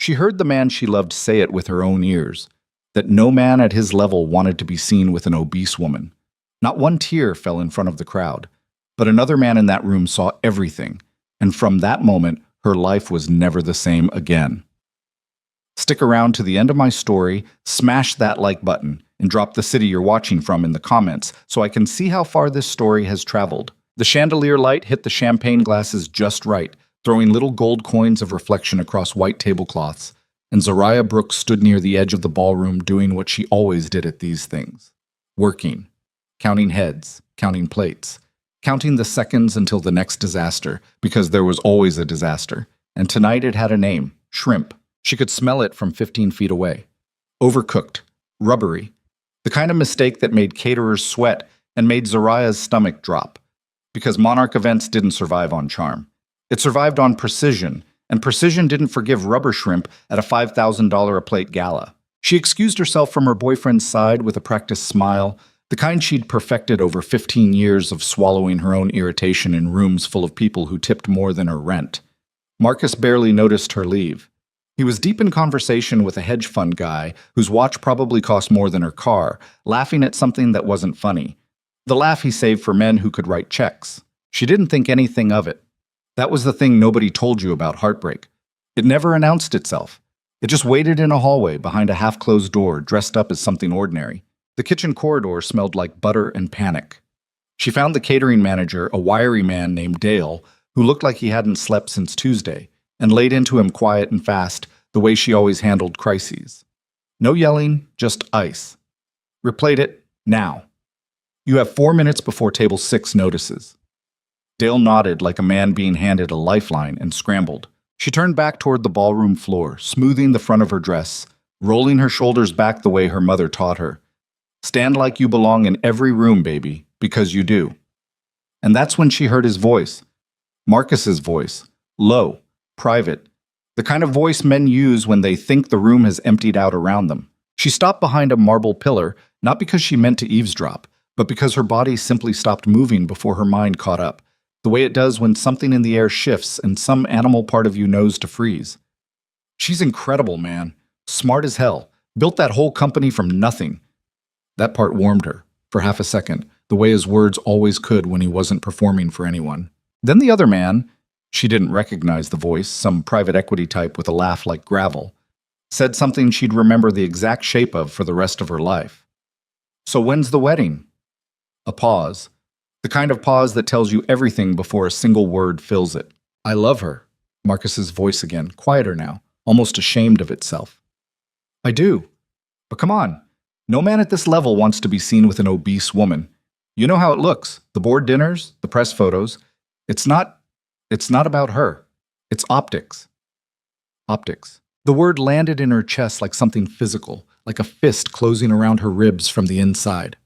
She heard the man she loved say it with her own ears, that no man at his level wanted to be seen with an obese woman. Not one tear fell in front of the crowd, but another man in that room saw everything, and from that moment, her life was never the same again. Stick around to the end of my story, smash that like button, and drop the city you're watching from in the comments so I can see how far this story has traveled. The chandelier light hit the champagne glasses just right, throwing little gold coins of reflection across white tablecloths, and Zariah Brooks stood near the edge of the ballroom doing what she always did at these things. Working. Counting heads, counting plates, counting the seconds until the next disaster, because there was always a disaster. And tonight it had a name, shrimp. She could smell it from 15 feet away. Overcooked, rubbery, the kind of mistake that made caterers sweat and made Zariah's stomach drop. Because Monarch Events didn't survive on charm. It survived on precision, and precision didn't forgive rubber shrimp at a $5,000 a plate gala. She excused herself from her boyfriend's side with a practiced smile, the kind she'd perfected over 15 years of swallowing her own irritation in rooms full of people who tipped more than her rent. Marcus barely noticed her leave. He was deep in conversation with a hedge fund guy whose watch probably cost more than her car, laughing at something that wasn't funny. The laugh he saved for men who could write checks. She didn't think anything of it. That was the thing nobody told you about heartbreak. It never announced itself. It just waited in a hallway behind a half-closed door, dressed up as something ordinary. The kitchen corridor smelled like butter and panic. She found the catering manager, a wiry man named Dale, who looked like he hadn't slept since Tuesday, and laid into him quiet and fast, the way she always handled crises. No yelling, just ice. Replayed it, now. You have 4 minutes before table 6 notices. Dale nodded like a man being handed a lifeline and scrambled. She turned back toward the ballroom floor, smoothing the front of her dress, rolling her shoulders back the way her mother taught her. Stand like you belong in every room, baby, because you do. And that's when she heard his voice. Marcus's voice. Low, private. The kind of voice men use when they think the room has emptied out around them. She stopped behind a marble pillar, not because she meant to eavesdrop, but because her body simply stopped moving before her mind caught up, the way it does when something in the air shifts and some animal part of you knows to freeze. She's incredible, man. Smart as hell. Built that whole company from nothing. That part warmed her, for half a second, the way his words always could when he wasn't performing for anyone. Then the other man, she didn't recognize the voice, some private equity type with a laugh like gravel, said something she'd remember the exact shape of for the rest of her life. So when's the wedding? A pause. The kind of pause that tells you everything before a single word fills it. I love her. Marcus's voice again, quieter now, almost ashamed of itself. I do. But come on. No man at this level wants to be seen with an obese woman. You know how it looks. The board dinners, the press photos. It's not about her. It's optics. Optics. The word landed in her chest like something physical, like a fist closing around her ribs from the inside.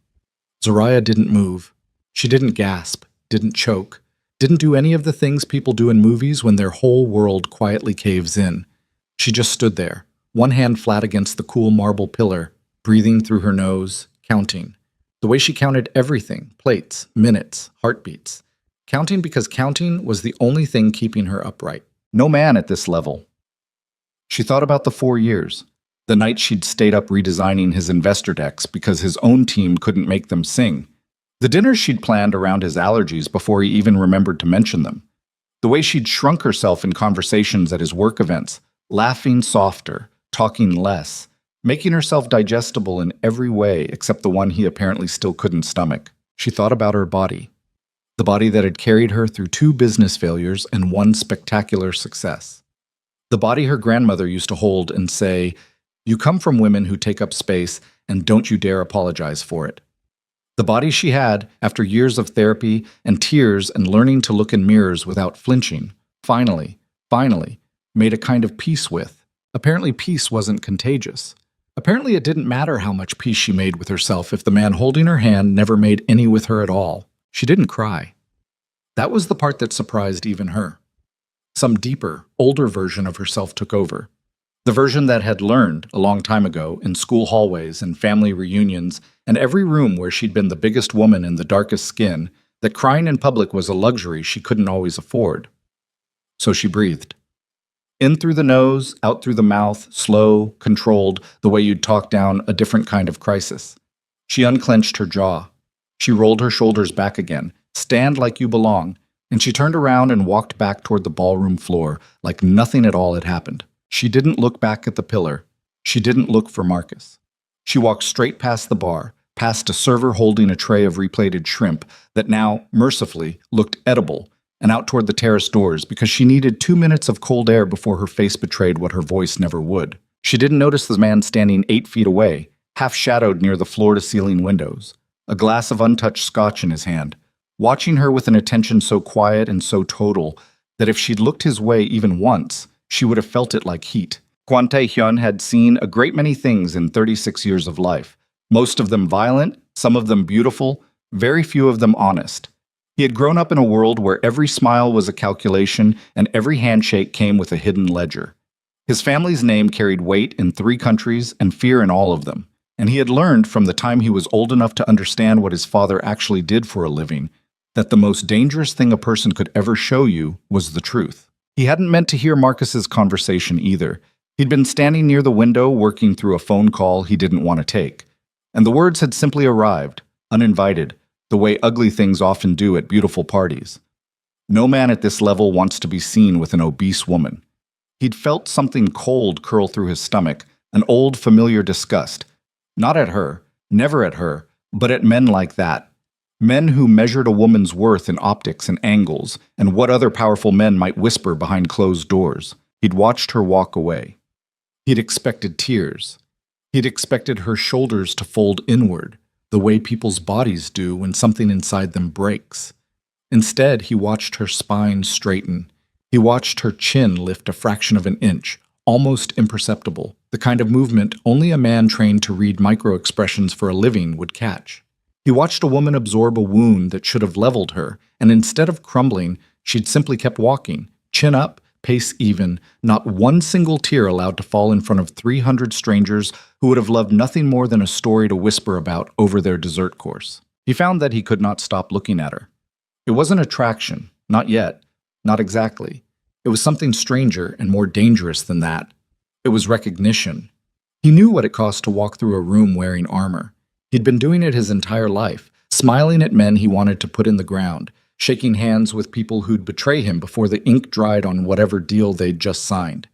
Zariah didn't move. She didn't gasp, didn't choke, didn't do any of the things people do in movies when their whole world quietly caves in. She just stood there, one hand flat against the cool marble pillar, breathing through her nose, counting. The way she counted everything, plates, minutes, heartbeats. Counting because counting was the only thing keeping her upright. No man at this level. She thought about the 4 years, the night she'd stayed up redesigning his investor decks because his own team couldn't make them sing. The dinners she'd planned around his allergies before he even remembered to mention them. The way she'd shrunk herself in conversations at his work events, laughing softer, talking less, making herself digestible in every way except the one he apparently still couldn't stomach. She thought about her body. The body that had carried her through 2 business failures and 1 spectacular success. The body her grandmother used to hold and say, "You come from women who take up space, and don't you dare apologize for it." The body she had, after years of therapy and tears and learning to look in mirrors without flinching, finally, made a kind of peace with. Apparently peace wasn't contagious. Apparently it didn't matter how much peace she made with herself if the man holding her hand never made any with her at all. She didn't cry. That was the part that surprised even her. Some deeper, older version of herself took over. The version that had learned, a long time ago, in school hallways and family reunions and every room where she'd been the biggest woman in the darkest skin, that crying in public was a luxury she couldn't always afford. So she breathed. In through the nose, out through the mouth, slow, controlled, the way you'd talk down a different kind of crisis. She unclenched her jaw. She rolled her shoulders back again. Stand like you belong. And she turned around and walked back toward the ballroom floor like nothing at all had happened. She didn't look back at the pillar. She didn't look for Marcus. She walked straight past the bar, past a server holding a tray of replated shrimp that now, mercifully, looked edible, and out toward the terrace doors because she needed 2 minutes of cold air before her face betrayed what her voice never would. She didn't notice the man standing 8 feet away, half shadowed near the floor-to-ceiling windows, a glass of untouched scotch in his hand, watching her with an attention so quiet and so total that if she'd looked his way even once, she would have felt it like heat. Kwon Tae-hyun had seen a great many things in 36 years of life, most of them violent, some of them beautiful, very few of them honest. He had grown up in a world where every smile was a calculation and every handshake came with a hidden ledger. His family's name carried weight in 3 countries and fear in all of them, and he had learned from the time he was old enough to understand what his father actually did for a living that the most dangerous thing a person could ever show you was the truth. He hadn't meant to hear Marcus's conversation either. He'd been standing near the window working through a phone call he didn't want to take, and the words had simply arrived, uninvited, the way ugly things often do at beautiful parties. No man at this level wants to be seen with an obese woman. He'd felt something cold curl through his stomach, an old familiar disgust. Not at her, never at her, but at men like that. Men who measured a woman's worth in optics and angles, and what other powerful men might whisper behind closed doors. He'd watched her walk away. He'd expected tears. He'd expected her shoulders to fold inward, the way people's bodies do when something inside them breaks. Instead, he watched her spine straighten. He watched her chin lift a fraction of an inch, almost imperceptible, the kind of movement only a man trained to read micro-expressions for a living would catch. He watched a woman absorb a wound that should have leveled her, and instead of crumbling, she'd simply kept walking, chin up, pace even, not one single tear allowed to fall in front of 300 strangers who would have loved nothing more than a story to whisper about over their dessert course. He found that he could not stop looking at her. It wasn't attraction, not yet, not exactly. It was something stranger and more dangerous than that. It was recognition. He knew what it cost to walk through a room wearing armor. He'd been doing it his entire life, smiling at men he wanted to put in the ground, shaking hands with people who'd betray him before the ink dried on whatever deal they'd just signed.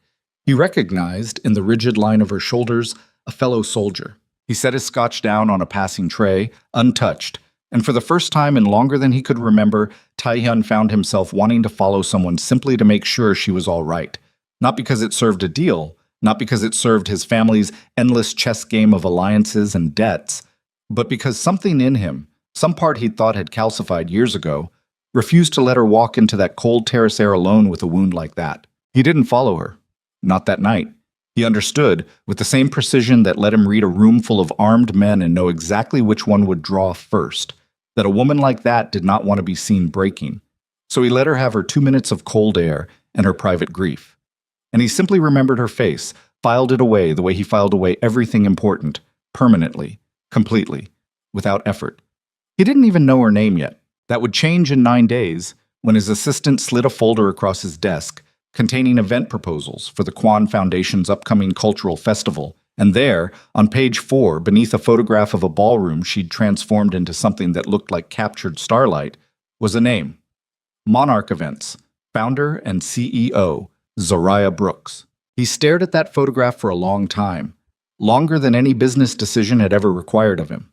He recognized, in the rigid line of her shoulders, a fellow soldier. He set his scotch down on a passing tray, untouched, and for the first time in longer than he could remember, Tae-hyun found himself wanting to follow someone simply to make sure she was all right. Not because it served a deal, not because it served his family's endless chess game of alliances and debts, but because something in him, some part he'd thought had calcified years ago, refused to let her walk into that cold terrace air alone with a wound like that. He didn't follow her. Not that night. He understood, with the same precision that let him read a room full of armed men and know exactly which one would draw first, that a woman like that did not want to be seen breaking. So he let her have her 2 minutes of cold air and her private grief. And he simply remembered her face, filed it away the way he filed away everything important, permanently, completely, without effort. He didn't even know her name yet. That would change in 9 days, when his assistant slid a folder across his desk containing event proposals for the Kwon Foundation's upcoming cultural festival, and there, on page 4, beneath a photograph of a ballroom she'd transformed into something that looked like captured starlight, was a name. Monarch Events, founder and CEO, Zariah Brooks. He stared at that photograph for a long time, longer than any business decision had ever required of him.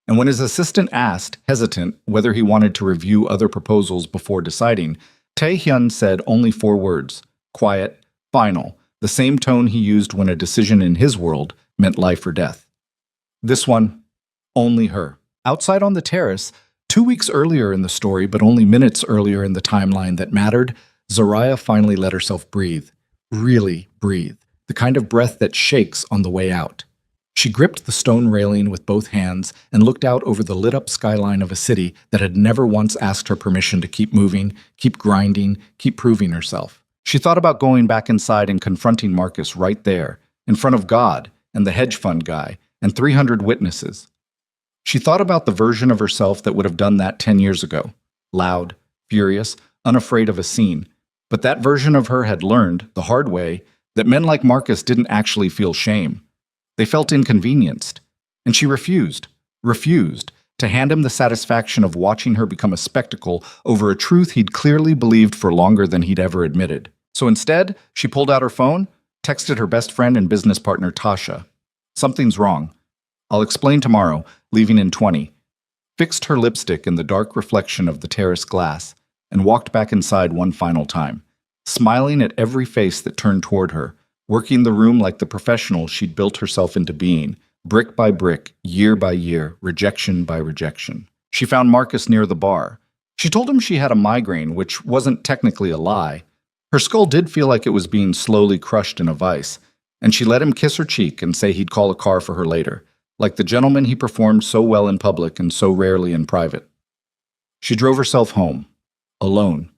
And when his assistant asked, hesitant, whether he wanted to review other proposals before deciding, Tae-hyun said only 4 words, quiet, final, the same tone he used when a decision in his world meant life or death. This one, only her. Outside on the terrace, 2 weeks earlier in the story, but only minutes earlier in the timeline that mattered, Zariah finally let herself breathe. Really breathe. The kind of breath that shakes on the way out. She gripped the stone railing with both hands and looked out over the lit-up skyline of a city that had never once asked her permission to keep moving, keep grinding, keep proving herself. She thought about going back inside and confronting Marcus right there, in front of God and the hedge fund guy and 300 witnesses. She thought about the version of herself that would have done that 10 years ago. Loud, furious, unafraid of a scene. But that version of her had learned, the hard way, that men like Marcus didn't actually feel shame. They felt inconvenienced. And she refused to hand him the satisfaction of watching her become a spectacle over a truth he'd clearly believed for longer than he'd ever admitted. So instead, she pulled out her phone, texted her best friend and business partner Tasha. "Something's wrong. I'll explain tomorrow, leaving in 20. Fixed her lipstick in the dark reflection of the terrace glass, and walked back inside one final time, smiling at every face that turned toward her, working the room like the professional she'd built herself into being, brick by brick, year by year, rejection by rejection. She found Marcus near the bar. She told him she had a migraine, which wasn't technically a lie. Her skull did feel like it was being slowly crushed in a vice, and she let him kiss her cheek and say he'd call a car for her later, like the gentleman he performed so well in public and so rarely in private. She drove herself home, alone,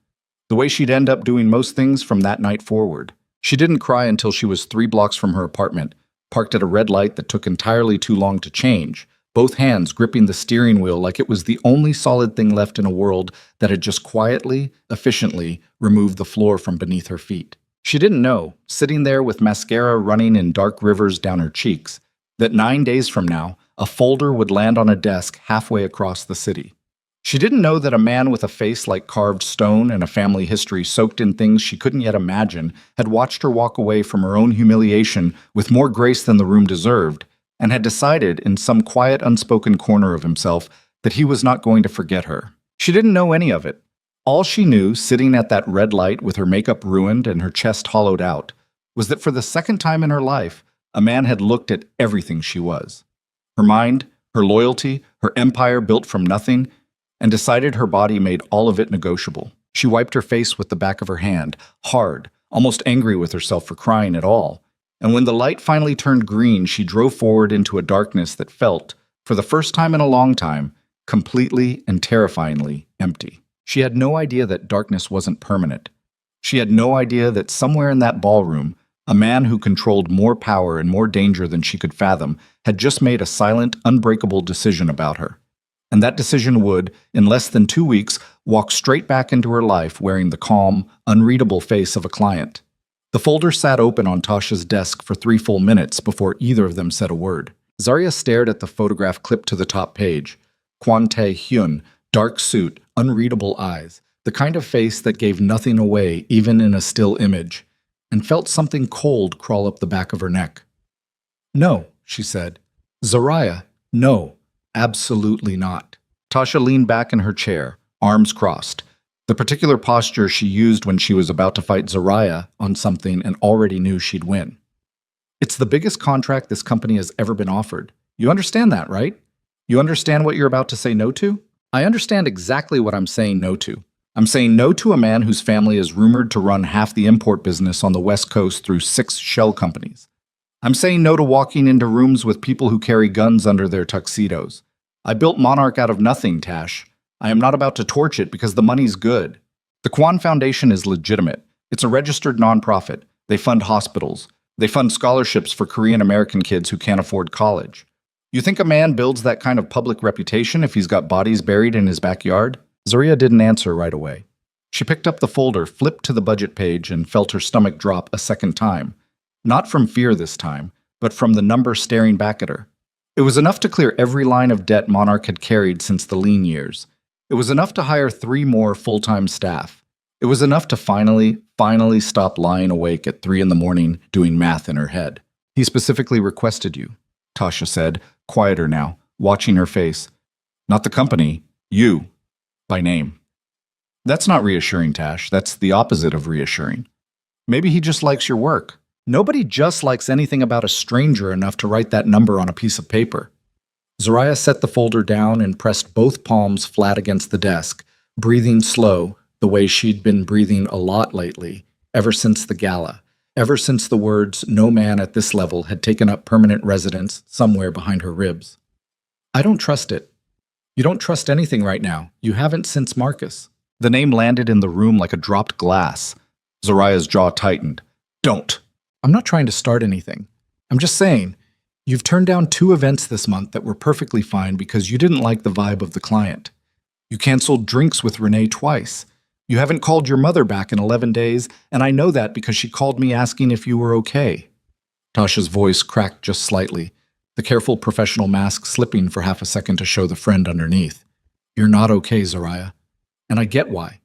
the way she'd end up doing most things from that night forward. She didn't cry until she was 3 blocks from her apartment, parked at a red light that took entirely too long to change, both hands gripping the steering wheel like it was the only solid thing left in a world that had just quietly, efficiently removed the floor from beneath her feet. She didn't know, sitting there with mascara running in dark rivers down her cheeks, that 9 days from now, a folder would land on a desk halfway across the city. She didn't know that a man with a face like carved stone and a family history soaked in things she couldn't yet imagine had watched her walk away from her own humiliation with more grace than the room deserved, and had decided in some quiet, unspoken corner of himself that he was not going to forget her. She didn't know any of it. All she knew, sitting at that red light with her makeup ruined and her chest hollowed out, was that for the second time in her life, a man had looked at everything she was. Her mind, her loyalty, her empire built from nothing, and decided her body made all of it negotiable. She wiped her face with the back of her hand, hard, almost angry with herself for crying at all. And when the light finally turned green, she drove forward into a darkness that felt, for the first time in a long time, completely and terrifyingly empty. She had no idea that darkness wasn't permanent. She had no idea that somewhere in that ballroom, a man who controlled more power and more danger than she could fathom had just made a silent, unbreakable decision about her. And that decision would, in less than 2 weeks, walk straight back into her life wearing the calm, unreadable face of a client. The folder sat open on Tasha's desk for 3 full minutes before either of them said a word. Zarya stared at the photograph clipped to the top page. Kwon Tae-hyun, dark suit, unreadable eyes, the kind of face that gave nothing away even in a still image, and felt something cold crawl up the back of her neck. "No," she said. "Zarya, no. Absolutely not." Tasha leaned back in her chair, arms crossed, the particular posture she used when she was about to fight Zarya on something and already knew she'd win. "It's the biggest contract this company has ever been offered. You understand that, right? You understand what you're about to say no to?" "I understand exactly what I'm saying no to. I'm saying no to a man whose family is rumored to run half the import business on the West Coast through 6 shell companies. I'm saying no to walking into rooms with people who carry guns under their tuxedos. I built Monarch out of nothing, Tash. I am not about to torch it because the money's good. The Kwan Foundation is legitimate. It's a registered nonprofit. They fund hospitals. They fund scholarships for Korean American kids who can't afford college. You think a man builds that kind of public reputation if he's got bodies buried in his backyard?" Zarya didn't answer right away. She picked up the folder, flipped to the budget page, and felt her stomach drop a second time. Not from fear this time, but from the number staring back at her. It was enough to clear every line of debt Monarch had carried since the lean years. It was enough to hire 3 more full-time staff. It was enough to finally stop lying awake at 3 in the morning doing math in her head. "He specifically requested you," Tasha said, quieter now, watching her face. "Not the company, you, by name." "That's not reassuring, Tash. That's the opposite of reassuring. Maybe he just likes your work. Nobody just likes anything about a stranger enough to write that number on a piece of paper." Zarya set the folder down and pressed both palms flat against the desk, breathing slow, the way she'd been breathing a lot lately, ever since the gala, ever since the words "no man at this level" had taken up permanent residence somewhere behind her ribs. "I don't trust it." "You don't trust anything right now. You haven't since Marcus." The name landed in the room like a dropped glass. Zarya's jaw tightened. "Don't." "I'm not trying to start anything. I'm just saying, you've turned down 2 events this month that were perfectly fine because you didn't like the vibe of the client. You canceled drinks with Renee twice. You haven't called your mother back in 11 days, and I know that because she called me asking if you were okay." Tasha's voice cracked just slightly, the careful professional mask slipping for half a second to show the friend underneath. "You're not okay, Zariah. And I get why.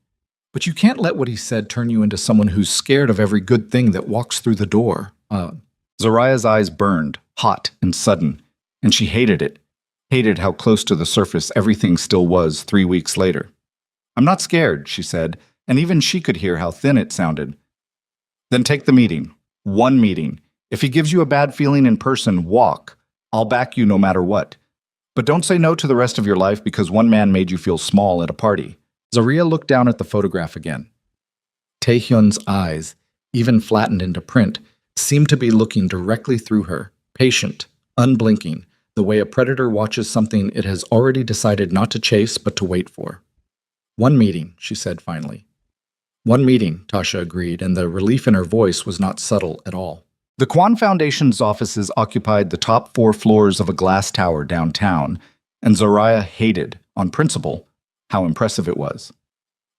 But you can't let what he said turn you into someone who's scared of every good thing that walks through the door." Zariah's eyes burned, hot and sudden, and she hated it, hated how close to the surface everything still was 3 weeks later. "I'm not scared," she said, and even she could hear how thin it sounded. "Then take the meeting. One meeting. If he gives you a bad feeling in person, walk. I'll back you no matter what. But don't say no to the rest of your life because one man made you feel small at a party." Zariah looked down at the photograph again. Taehyun's eyes, even flattened into print, seemed to be looking directly through her, patient, unblinking, the way a predator watches something it has already decided not to chase but to wait for. "One meeting," she said finally. "One meeting," Tasha agreed, and the relief in her voice was not subtle at all. The Kwan Foundation's offices occupied the top 4 floors of a glass tower downtown, and Zariah hated, on principle, how impressive it was.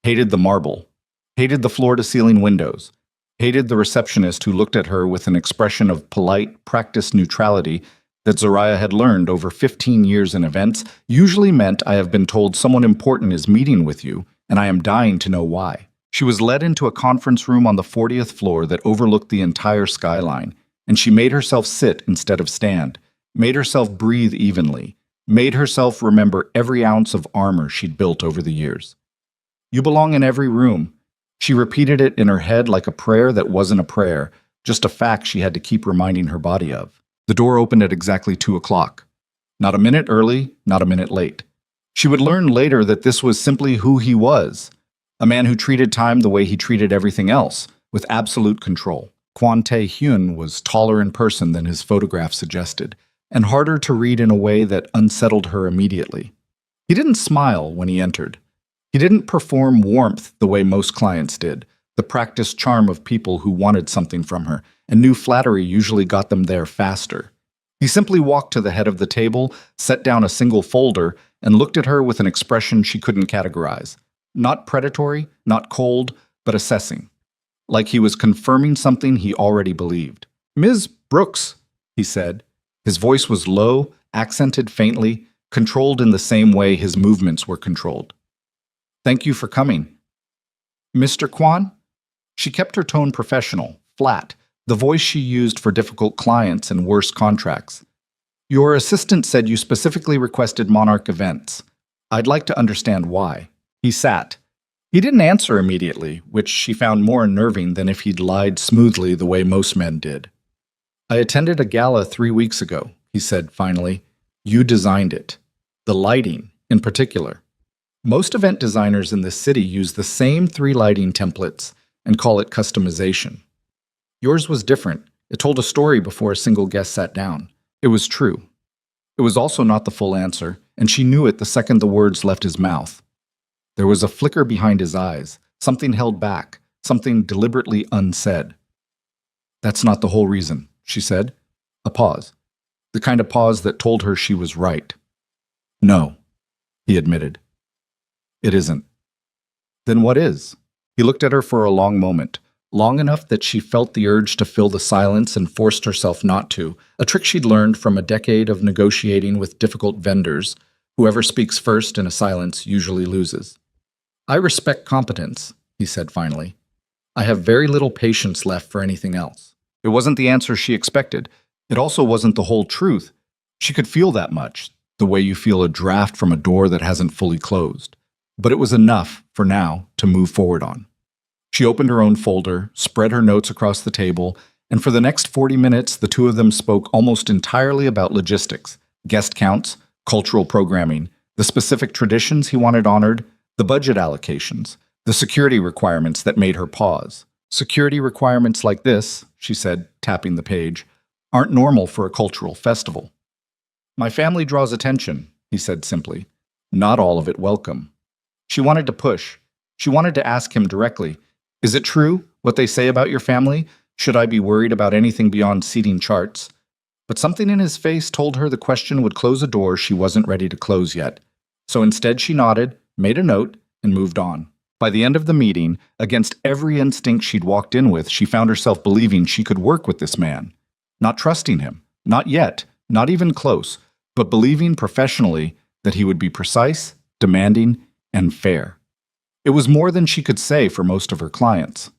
Hated the marble, hated the floor-to-ceiling windows, hated the receptionist who looked at her with an expression of polite, practiced neutrality that Zariah had learned over 15 years in events usually meant "I have been told someone important is meeting with you, and I am dying to know why." She was led into a conference room on the 40th floor that overlooked the entire skyline, and she made herself sit instead of stand, made herself breathe evenly, made herself remember every ounce of armor she'd built over the years. "You belong in every room." She repeated it in her head like a prayer that wasn't a prayer, just a fact she had to keep reminding her body of. The door opened at exactly 2 o'clock. Not a minute early, not a minute late. She would learn later that this was simply who he was, a man who treated time the way he treated everything else, with absolute control. Kwon Tae-hyun was taller in person than his photograph suggested, and harder to read in a way that unsettled her immediately. He didn't smile when he entered. He didn't perform warmth the way most clients did, the practiced charm of people who wanted something from her, and knew flattery usually got them there faster. He simply walked to the head of the table, set down a single folder, and looked at her with an expression she couldn't categorize. Not predatory, not cold, but assessing. Like he was confirming something he already believed. "Ms. Brooks," he said. His voice was low, accented faintly, controlled in the same way his movements were controlled. "Thank you for coming." "Mr. Kwan?" She kept her tone professional, flat, the voice she used for difficult clients and worse contracts. "Your assistant said you specifically requested Monarch events. I'd like to understand why." He sat. He didn't answer immediately, which she found more unnerving than if he'd lied smoothly the way most men did. "I attended a gala 3 weeks ago," he said finally. "You designed it. The lighting, in particular. Most event designers in this city use the same 3 lighting templates and call it customization. Yours was different. It told a story before a single guest sat down. It was true. It was also not the full answer, and she knew it the second the words left his mouth. There was a flicker behind his eyes, something held back, something deliberately unsaid. "That's not the whole reason," she said. A pause. The kind of pause that told her she was right. "No," he admitted. "It isn't." "Then what is?" He looked at her for a long moment, long enough that she felt the urge to fill the silence and forced herself not to, a trick she'd learned from a decade of negotiating with difficult vendors. Whoever speaks first in a silence usually loses. "I respect competence," he said finally. "I have very little patience left for anything else." It wasn't the answer she expected. It also wasn't the whole truth. She could feel that much, the way you feel a draft from a door that hasn't fully closed. But it was enough, for now, to move forward on. She opened her own folder, spread her notes across the table, and for the next 40 minutes, the two of them spoke almost entirely about logistics, guest counts, cultural programming, the specific traditions he wanted honored, the budget allocations, the security requirements that made her pause. "Security requirements like this," she said, tapping the page, "aren't normal for a cultural festival." "My family draws attention," he said simply. Not all of it welcome. She wanted to push. She wanted to ask him directly, "Is it true, what they say about your family? Should I be worried about anything beyond seating charts?" But something in his face told her the question would close a door she wasn't ready to close yet. So instead she nodded, made a note, and moved on. By the end of the meeting, against every instinct she'd walked in with, she found herself believing she could work with this man. Not trusting him, not yet, not even close, but believing professionally that he would be precise, demanding, and fair. It was more than she could say for most of her clients.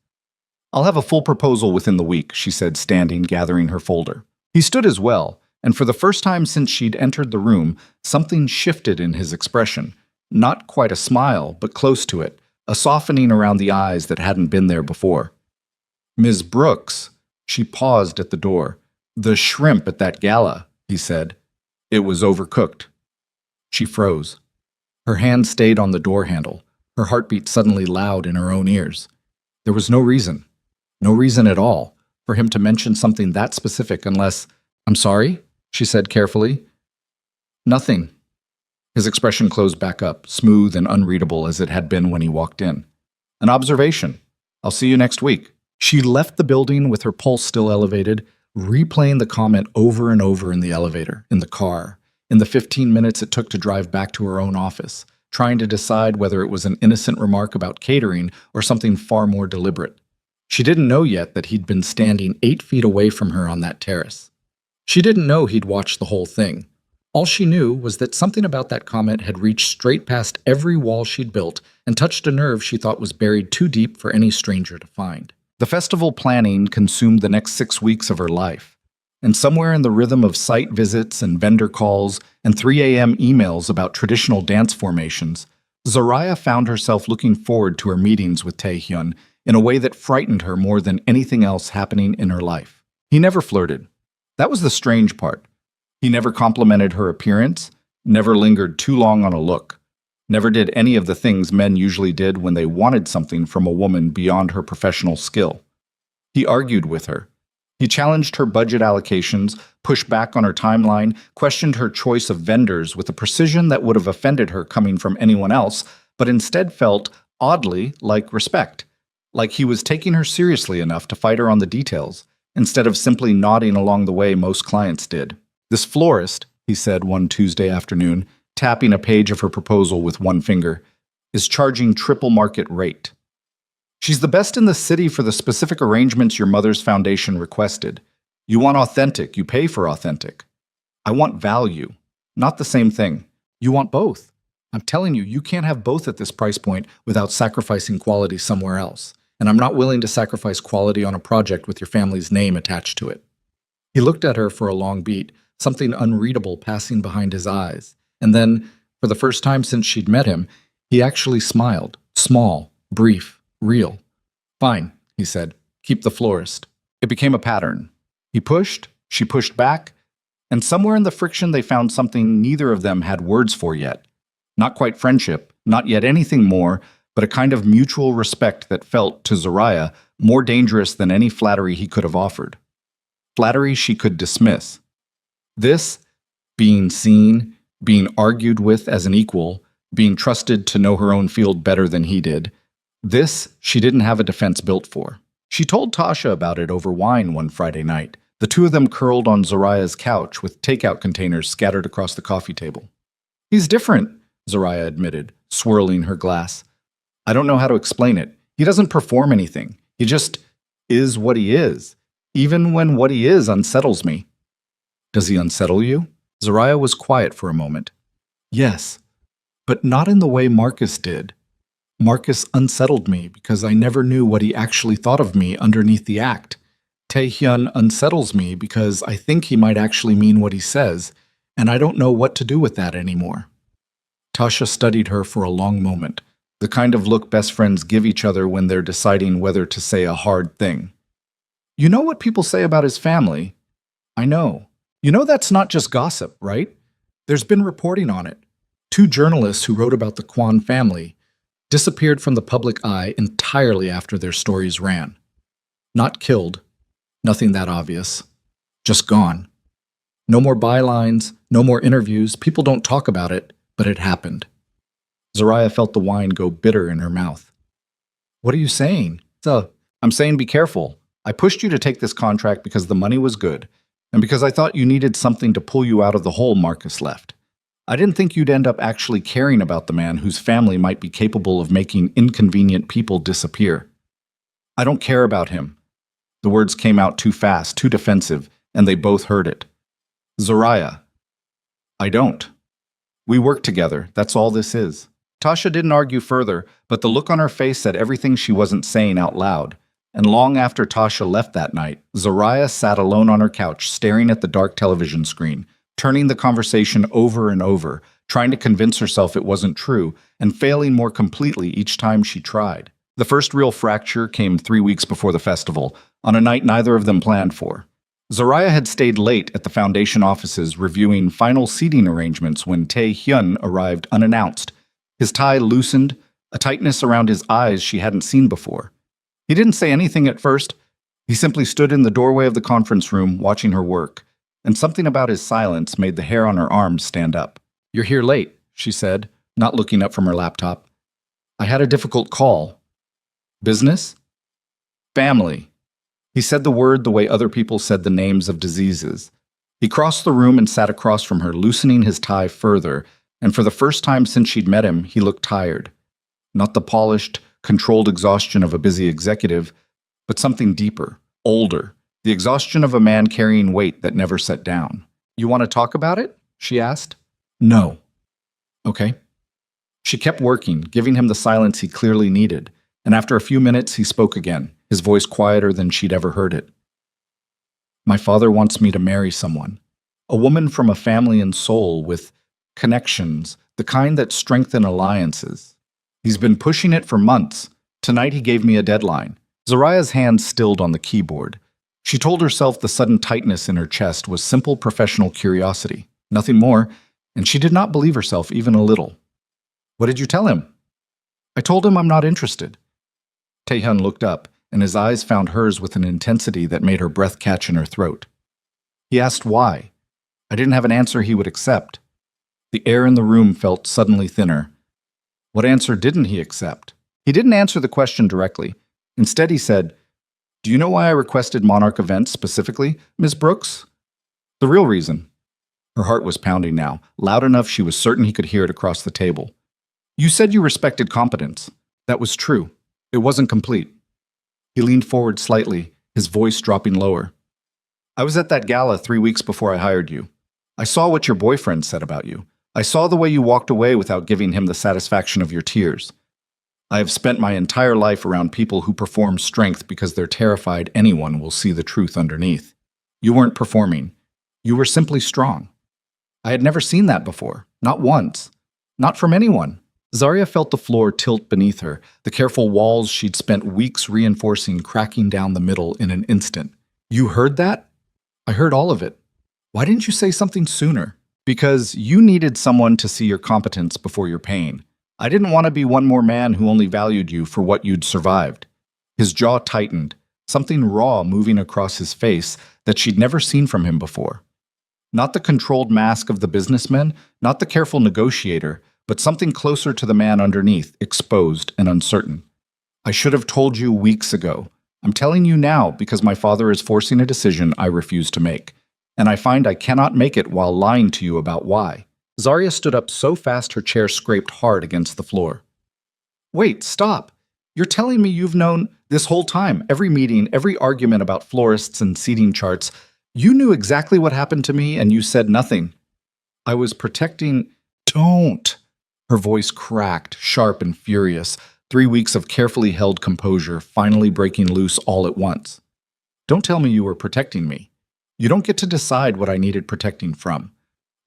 "I'll have a full proposal within the week," she said, standing, gathering her folder. He stood as well, and for the first time since she'd entered the room, something shifted in his expression. Not quite a smile, but close to it, a softening around the eyes that hadn't been there before. "Ms. Brooks," she paused at the door. "The shrimp at that gala," he said. "It was overcooked." She froze. Her hand stayed on the door handle, her heartbeat suddenly loud in her own ears. There was no reason at all, for him to mention something that specific unless, "I'm sorry," she said carefully. "Nothing." His expression closed back up, smooth and unreadable as it had been when he walked in. "An observation. I'll see you next week." She left the building with her pulse still elevated, replaying the comment over and over in the elevator, in the car, in the 15 minutes it took to drive back to her own office, trying to decide whether it was an innocent remark about catering or something far more deliberate. She didn't know yet that he'd been standing 8 feet away from her on that terrace. She didn't know he'd watched the whole thing. All she knew was that something about that comment had reached straight past every wall she'd built and touched a nerve she thought was buried too deep for any stranger to find. The festival planning consumed the next 6 weeks of her life, and somewhere in the rhythm of site visits and vendor calls and 3 a.m. emails about traditional dance formations, Zoraya found herself looking forward to her meetings with Taehyun in a way that frightened her more than anything else happening in her life. He never flirted. That was the strange part. He never complimented her appearance, never lingered too long on a look, never did any of the things men usually did when they wanted something from a woman beyond her professional skill. He argued with her. He challenged her budget allocations, pushed back on her timeline, questioned her choice of vendors with a precision that would have offended her coming from anyone else, but instead felt, oddly, like respect. Like he was taking her seriously enough to fight her on the details, instead of simply nodding along the way most clients did. "This florist," he said one Tuesday afternoon, tapping a page of her proposal with one finger, "is charging triple market rate. She's the best in the city for the specific arrangements your mother's foundation requested. You want authentic, you pay for authentic. I want value, not the same thing. You want both. I'm telling you, you can't have both at this price point without sacrificing quality somewhere else. And I'm not willing to sacrifice quality on a project with your family's name attached to it." He looked at her for a long beat, something unreadable passing behind his eyes. And then, for the first time since she'd met him, he actually smiled. Small, brief, real. "Fine," he said. "Keep the florist." It became a pattern. He pushed, she pushed back, and somewhere in the friction they found something neither of them had words for yet. Not quite friendship, not yet anything more, but a kind of mutual respect that felt, to Zoraya, more dangerous than any flattery he could have offered. Flattery she could dismiss. This, being seen, being argued with as an equal, being trusted to know her own field better than he did, this she didn't have a defense built for. She told Tasha about it over wine one Friday night, the two of them curled on Zoraya's couch with takeout containers scattered across the coffee table. "He's different," Zoraya admitted, swirling her glass. "I don't know how to explain it. He doesn't perform anything. He just is what he is, even when what he is unsettles me." "Does he unsettle you?" Zoraya was quiet for a moment. "Yes, but not in the way Marcus did. Marcus unsettled me because I never knew what he actually thought of me underneath the act. Taehyun unsettles me because I think he might actually mean what he says, and I don't know what to do with that anymore." Tasha studied her for a long moment, the kind of look best friends give each other when they're deciding whether to say a hard thing. "You know what people say about his family?" "I know. You know that's not just gossip, right? There's been reporting on it. 2 journalists who wrote about the Kwan family disappeared from the public eye entirely after their stories ran. Not killed, nothing that obvious, just gone. No more bylines, no more interviews, people don't talk about it, but it happened." Zoraya felt the wine go bitter in her mouth. "What are you saying?" "I'm saying be careful. I pushed you to take this contract because the money was good, and because I thought you needed something to pull you out of the hole Marcus left. I didn't think you'd end up actually caring about the man whose family might be capable of making inconvenient people disappear. I don't care about him. The words came out too fast, too defensive, and they both heard it. Zariah, I don't. We work together, that's all this is. Tasha didn't argue further, but the look on her face said everything she wasn't saying out loud. And long after Tasha left that night, Zariah sat alone on her couch, staring at the dark television screen, turning the conversation over and over, trying to convince herself it wasn't true, and failing more completely each time she tried. The first real fracture came 3 weeks before the festival, on a night neither of them planned for. Zariah had stayed late at the foundation offices reviewing final seating arrangements when Tae-hyun arrived unannounced. His tie loosened, a tightness around his eyes she hadn't seen before. He didn't say anything at first. He simply stood in the doorway of the conference room watching her work, and something about his silence made the hair on her arms stand up. "You're here late," she said, not looking up from her laptop. "I had a difficult call." "Business?" "Family." He said the word the way other people said the names of diseases. He crossed the room and sat across from her, loosening his tie further, and for the first time since she'd met him, he looked tired. Not the polished, controlled exhaustion of a busy executive, but something deeper, older, the exhaustion of a man carrying weight that never set down. "You want to talk about it?" she asked. "No." "Okay." She kept working, giving him the silence he clearly needed, and after a few minutes he spoke again, his voice quieter than she'd ever heard it. "My father wants me to marry someone, a woman from a family and soul with connections, the kind that strengthen alliances. He's been pushing it for months. Tonight he gave me a deadline." Zariah's hand stilled on the keyboard. She told herself the sudden tightness in her chest was simple professional curiosity, nothing more, and she did not believe herself even a little. "What did you tell him?" "I told him I'm not interested." Taehyun looked up, and his eyes found hers with an intensity that made her breath catch in her throat. He asked why. I didn't have an answer he would accept. The air in the room felt suddenly thinner. What answer didn't he accept? He didn't answer the question directly. Instead, he said, "Do you know why I requested Monarch events specifically, Miss Brooks?" "The real reason." Her heart was pounding now, loud enough she was certain he could hear it across the table. "You said you respected competence. That was true. It wasn't complete." He leaned forward slightly, his voice dropping lower. "I was at that gala 3 weeks before I hired you. I saw what your boyfriend said about you. I saw the way you walked away without giving him the satisfaction of your tears. I have spent my entire life around people who perform strength because they're terrified anyone will see the truth underneath. You weren't performing. You were simply strong. I had never seen that before, not once, not from anyone." Zariah felt the floor tilt beneath her, the careful walls she'd spent weeks reinforcing cracking down the middle in an instant. "You heard that?" "I heard all of it." "Why didn't you say something sooner?" "Because you needed someone to see your competence before your pain. I didn't want to be one more man who only valued you for what you'd survived." His jaw tightened, something raw moving across his face that she'd never seen from him before. Not the controlled mask of the businessman, not the careful negotiator, but something closer to the man underneath, exposed and uncertain. "I should have told you weeks ago. I'm telling you now because my father is forcing a decision I refuse to make, and I find I cannot make it while lying to you about why." Zariah stood up so fast her chair scraped hard against the floor. "Wait, stop. You're telling me you've known this whole time, every meeting, every argument about florists and seating charts. You knew exactly what happened to me and you said nothing." "I was protecting—" "Don't!" Her voice cracked, sharp and furious, 3 weeks of carefully held composure finally breaking loose all at once. "Don't tell me you were protecting me. You don't get to decide what I needed protecting from.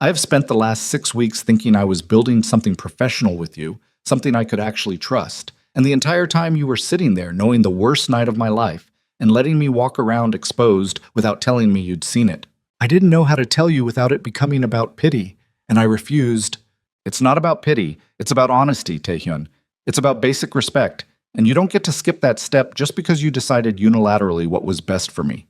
I have spent the last 6 weeks thinking I was building something professional with you, something I could actually trust, and the entire time you were sitting there knowing the worst night of my life and letting me walk around exposed without telling me you'd seen it. I didn't know how to tell you without it becoming about pity, and I refused." "It's not about pity. It's about honesty, Taehyun. It's about basic respect, and you don't get to skip that step just because you decided unilaterally what was best for me."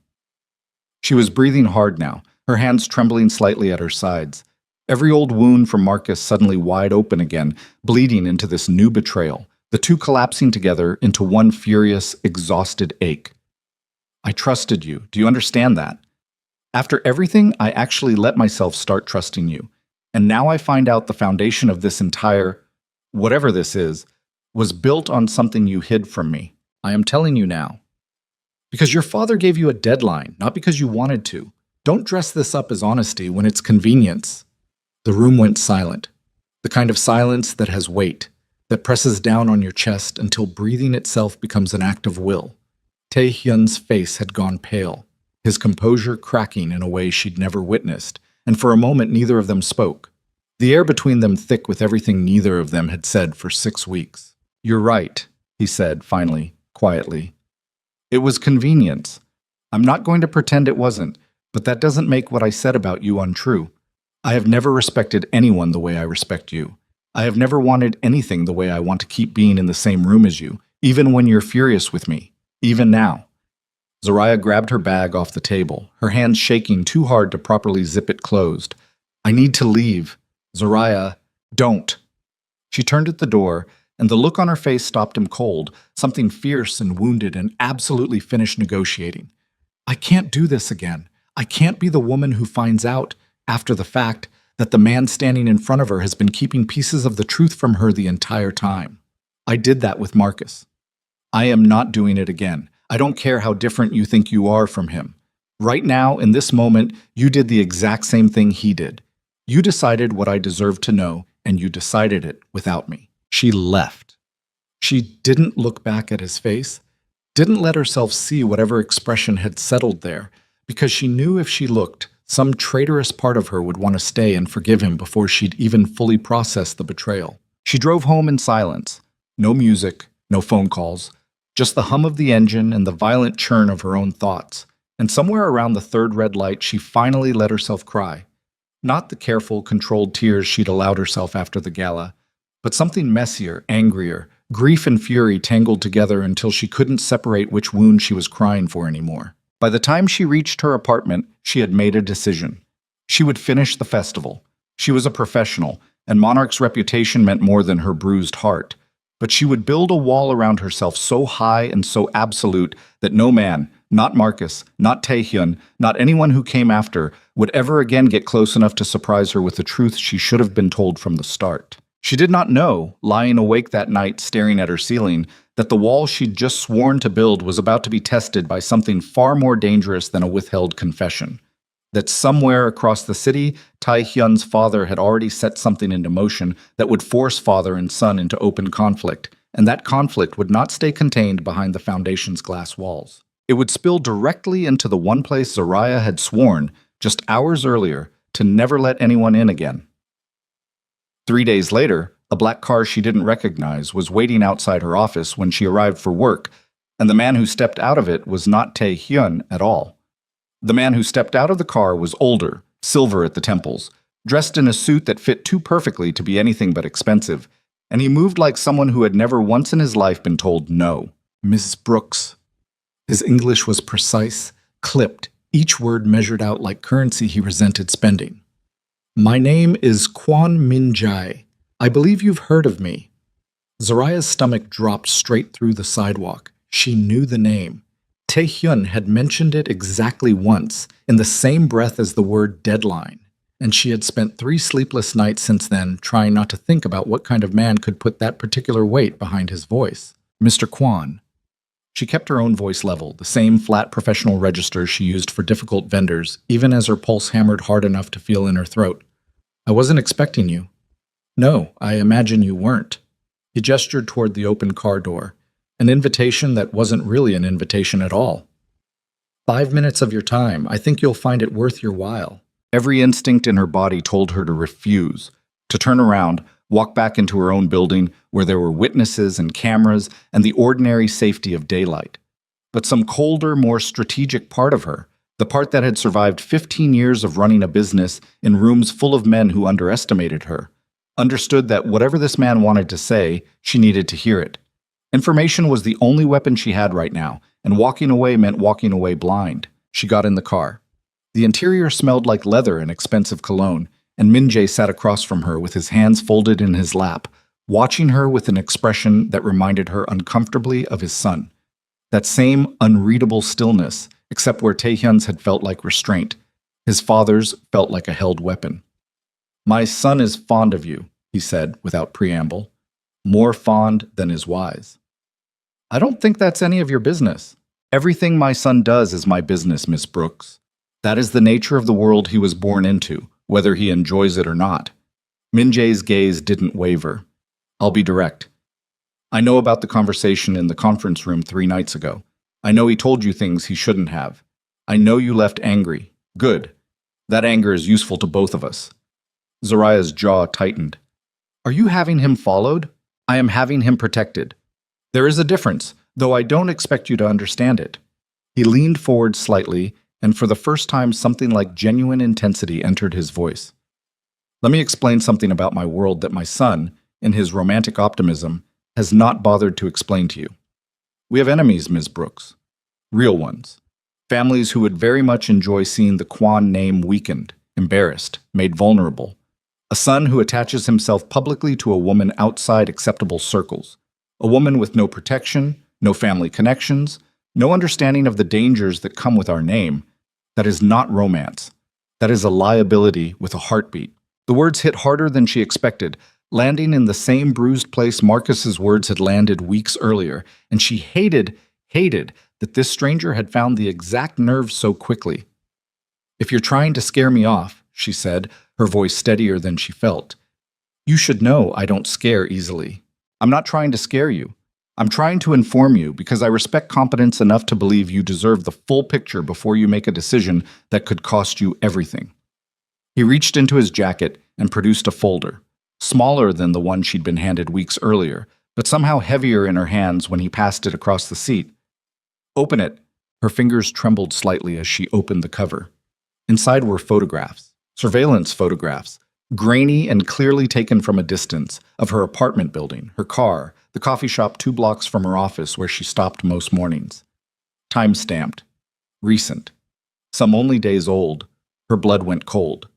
She was breathing hard now, her hands trembling slightly at her sides. Every old wound from Marcus suddenly wide open again, bleeding into this new betrayal, the two collapsing together into one furious, exhausted ache. "I trusted you. Do you understand that? After everything, I actually let myself start trusting you. And now I find out the foundation of this entire, whatever this is, was built on something you hid from me. I am telling you now. Because your father gave you a deadline, not because you wanted to. Don't dress this up as honesty when it's convenience. The room went silent. The kind of silence that has weight, that presses down on your chest until breathing itself becomes an act of will. Tae-hyun's face had gone pale, his composure cracking in a way she'd never witnessed, and for a moment neither of them spoke. The air between them thick with everything neither of them had said for 6 weeks. "You're right," he said, finally, quietly. "It was convenience. I'm not going to pretend it wasn't, but that doesn't make what I said about you untrue. I have never respected anyone the way I respect you. I have never wanted anything the way I want to keep being in the same room as you, even when you're furious with me, even now." Zoraya grabbed her bag off the table, her hands shaking too hard to properly zip it closed. "I need to leave." "Zoraya, don't." She turned at the door, and the look on her face stopped him cold, something fierce and wounded and absolutely finished negotiating. "I can't do this again. I can't be the woman who finds out, after the fact, that the man standing in front of her has been keeping pieces of the truth from her the entire time. I did that with Marcus. I am not doing it again. I don't care how different you think you are from him. Right now, in this moment, you did the exact same thing he did. You decided what I deserved to know, and you decided it without me." She left. She didn't look back at his face, didn't let herself see whatever expression had settled there, because she knew if she looked, some traitorous part of her would want to stay and forgive him before she'd even fully process the betrayal. She drove home in silence. No music, no phone calls, just the hum of the engine and the violent churn of her own thoughts. And somewhere around the third red light, she finally let herself cry. Not the careful, controlled tears she'd allowed herself after the gala, but something messier, angrier, grief and fury tangled together until she couldn't separate which wound she was crying for anymore. By the time she reached her apartment, she had made a decision. She would finish the festival. She was a professional, and Monarch's reputation meant more than her bruised heart. But she would build a wall around herself so high and so absolute that no man, not Marcus, not Taehyun, not anyone who came after, would ever again get close enough to surprise her with the truth she should have been told from the start. She did not know, lying awake that night staring at her ceiling, that the wall she'd just sworn to build was about to be tested by something far more dangerous than a withheld confession. That somewhere across the city, Tae-hyun's father had already set something into motion that would force father and son into open conflict, and that conflict would not stay contained behind the foundation's glass walls. It would spill directly into the one place Zoraya had sworn, just hours earlier, to never let anyone in again. 3 days later, a black car she didn't recognize was waiting outside her office when she arrived for work, and the man who stepped out of it was not Tae-hyun at all. The man who stepped out of the car was older, silver at the temples, dressed in a suit that fit too perfectly to be anything but expensive, and he moved like someone who had never once in his life been told no. "Mrs. Brooks." His English was precise, clipped, each word measured out like currency he resented spending. "My name is Kwon Min-jae. I believe you've heard of me." Zoraya's stomach dropped straight through the sidewalk. She knew the name. Tae-hyun had mentioned it exactly once, in the same breath as the word deadline, and she had spent 3 sleepless nights since then trying not to think about what kind of man could put that particular weight behind his voice. "Mr. Kwon." She kept her own voice level, the same flat professional register she used for difficult vendors, even as her pulse hammered hard enough to feel in her throat. "I wasn't expecting you." "No, I imagine you weren't." He gestured toward the open car door, an invitation that wasn't really an invitation at all. "5 minutes of your time. I think you'll find it worth your while." Every instinct in her body told her to refuse, to turn around, walk back into her own building where there were witnesses and cameras and the ordinary safety of daylight. But some colder, more strategic part of her, the part that had survived 15 years of running a business in rooms full of men who underestimated her, understood that whatever this man wanted to say, she needed to hear it. Information was the only weapon she had right now, and walking away meant walking away blind. She got in the car. The interior smelled like leather and expensive cologne, and Min-jae sat across from her with his hands folded in his lap, watching her with an expression that reminded her uncomfortably of his son. That same unreadable stillness, except where Taehyun's had felt like restraint. His father's felt like a held weapon. My son is fond of you, he said without preamble. More fond than is wise. I don't think that's any of your business. Everything my son does is my business, Miss Brooks. That is the nature of the world he was born into, whether he enjoys it or not. Min Jae's gaze didn't waver. I'll be direct. I know about the conversation in the conference room 3 nights ago. I know he told you things he shouldn't have. I know you left angry. Good. That anger is useful to both of us. Zariah's jaw tightened. Are you having him followed? I am having him protected. There is a difference, though I don't expect you to understand it. He leaned forward slightly, and for the first time something like genuine intensity entered his voice. Let me explain something about my world that my son, in his romantic optimism, has not bothered to explain to you. We have enemies, Ms. Brooks. Real ones. Families who would very much enjoy seeing the Kwan name weakened, embarrassed, made vulnerable. A son who attaches himself publicly to a woman outside acceptable circles. A woman with no protection, no family connections, no understanding of the dangers that come with our name. That is not romance. That is a liability with a heartbeat. The words hit harder than she expected, landing in the same bruised place Marcus's words had landed weeks earlier, and she hated that this stranger had found the exact nerve so quickly. If you're trying to scare me off, she said, her voice steadier than she felt, you should know I don't scare easily. I'm not trying to scare you. I'm trying to inform you because I respect competence enough to believe you deserve the full picture before you make a decision that could cost you everything. He reached into his jacket and produced a folder, smaller than the one she'd been handed weeks earlier, but somehow heavier in her hands when he passed it across the seat. Open it. Her fingers trembled slightly as she opened the cover. Inside were photographs, surveillance photographs, grainy and clearly taken from a distance, of her apartment building, her car, the coffee shop 2 blocks from her office where she stopped most mornings. Time-stamped. Recent. Some only days old. Her blood went cold.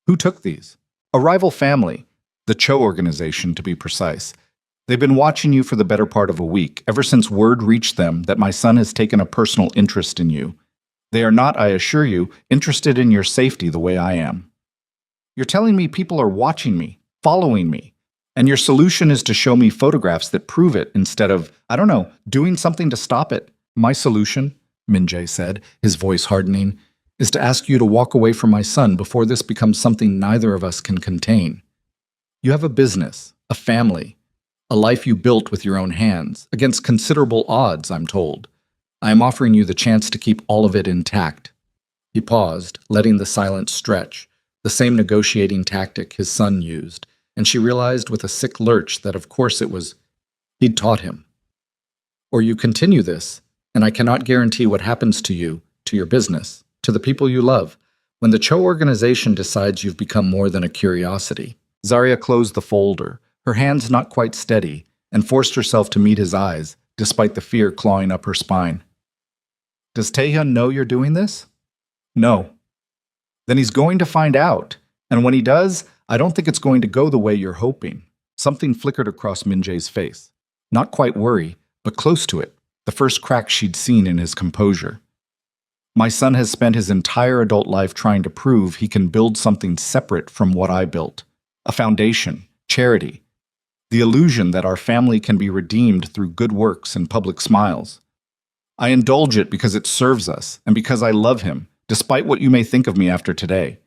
Who took these? A rival family. The Cho organization, to be precise. They've been watching you for the better part of a week, ever since word reached them that my son has taken a personal interest in you. They are not, I assure you, interested in your safety the way I am. You're telling me people are watching me, following me, and your solution is to show me photographs that prove it instead of, I don't know, doing something to stop it. My solution, Min Jae said, his voice hardening, is to ask you to walk away from my son before this becomes something neither of us can contain. You have a business, a family, a life you built with your own hands, against considerable odds, I'm told. I am offering you the chance to keep all of it intact. He paused, letting the silence stretch, the same negotiating tactic his son used, and she realized with a sick lurch that of course it was he'd taught him. Or you continue this, and I cannot guarantee what happens to you, to your business, to the people you love, when the Cho organization decides you've become more than a curiosity. Zariah closed the folder, her hands not quite steady, and forced herself to meet his eyes, despite the fear clawing up her spine. Does Taehyun know you're doing this? No. Then he's going to find out, and when he does, I don't think it's going to go the way you're hoping. Something flickered across Min Jae's face. Not quite worry, but close to it, the first crack she'd seen in his composure. My son has spent his entire adult life trying to prove he can build something separate from what I built. A foundation, charity, the illusion that our family can be redeemed through good works and public smiles. I indulge it because it serves us and because I love him, despite what you may think of me after today.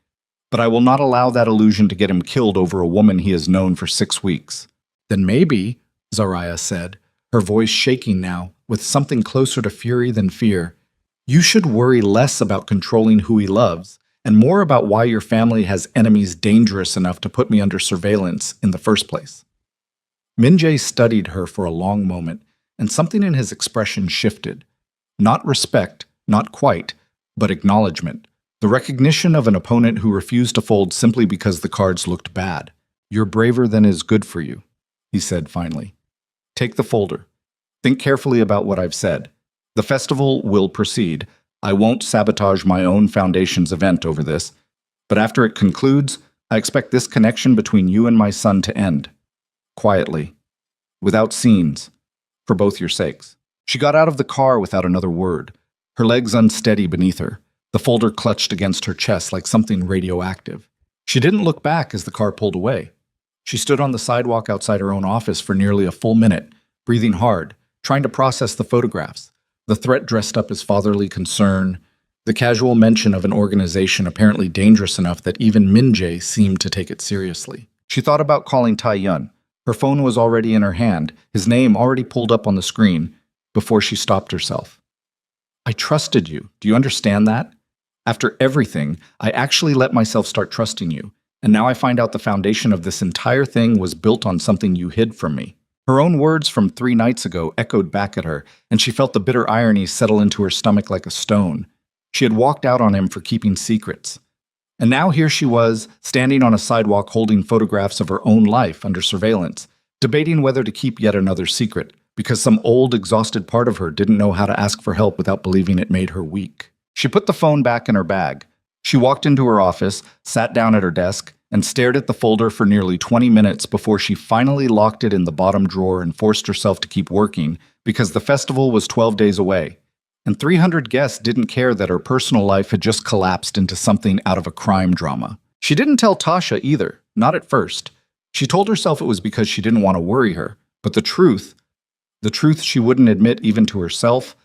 But I will not allow that illusion to get him killed over a woman he has known for 6 weeks. Then maybe, Zariah said, her voice shaking now, with something closer to fury than fear, you should worry less about controlling who he loves and more about why your family has enemies dangerous enough to put me under surveillance in the first place. Min Jae studied her for a long moment, and something in his expression shifted. Not respect, not quite, but acknowledgement. The recognition of an opponent who refused to fold simply because the cards looked bad. You're braver than is good for you, he said finally. Take the folder. Think carefully about what I've said. The festival will proceed. I won't sabotage my own foundation's event over this, but after it concludes, I expect this connection between you and my son to end. Quietly. Without scenes. For both your sakes. She got out of the car without another word, her legs unsteady beneath her, the folder clutched against her chest like something radioactive. She didn't look back as the car pulled away. She stood on the sidewalk outside her own office for nearly a full minute, breathing hard, trying to process the photographs, the threat dressed up as fatherly concern, the casual mention of an organization apparently dangerous enough that even Min Jae seemed to take it seriously. She thought about calling Tai Yun. Her phone was already in her hand, his name already pulled up on the screen, before she stopped herself. I trusted you. Do you understand that? After everything, I actually let myself start trusting you, and now I find out the foundation of this entire thing was built on something you hid from me. Her own words from 3 nights ago echoed back at her, and she felt the bitter irony settle into her stomach like a stone. She had walked out on him for keeping secrets. And now here she was, standing on a sidewalk holding photographs of her own life under surveillance, debating whether to keep yet another secret, because some old, exhausted part of her didn't know how to ask for help without believing it made her weak. She put the phone back in her bag. She walked into her office, sat down at her desk, and stared at the folder for nearly 20 minutes before she finally locked it in the bottom drawer and forced herself to keep working because the festival was 12 days away. And 300 guests didn't care that her personal life had just collapsed into something out of a crime drama. She didn't tell Tasha either, not at first. She told herself it was because she didn't want to worry her, but the truth she wouldn't admit even to herself,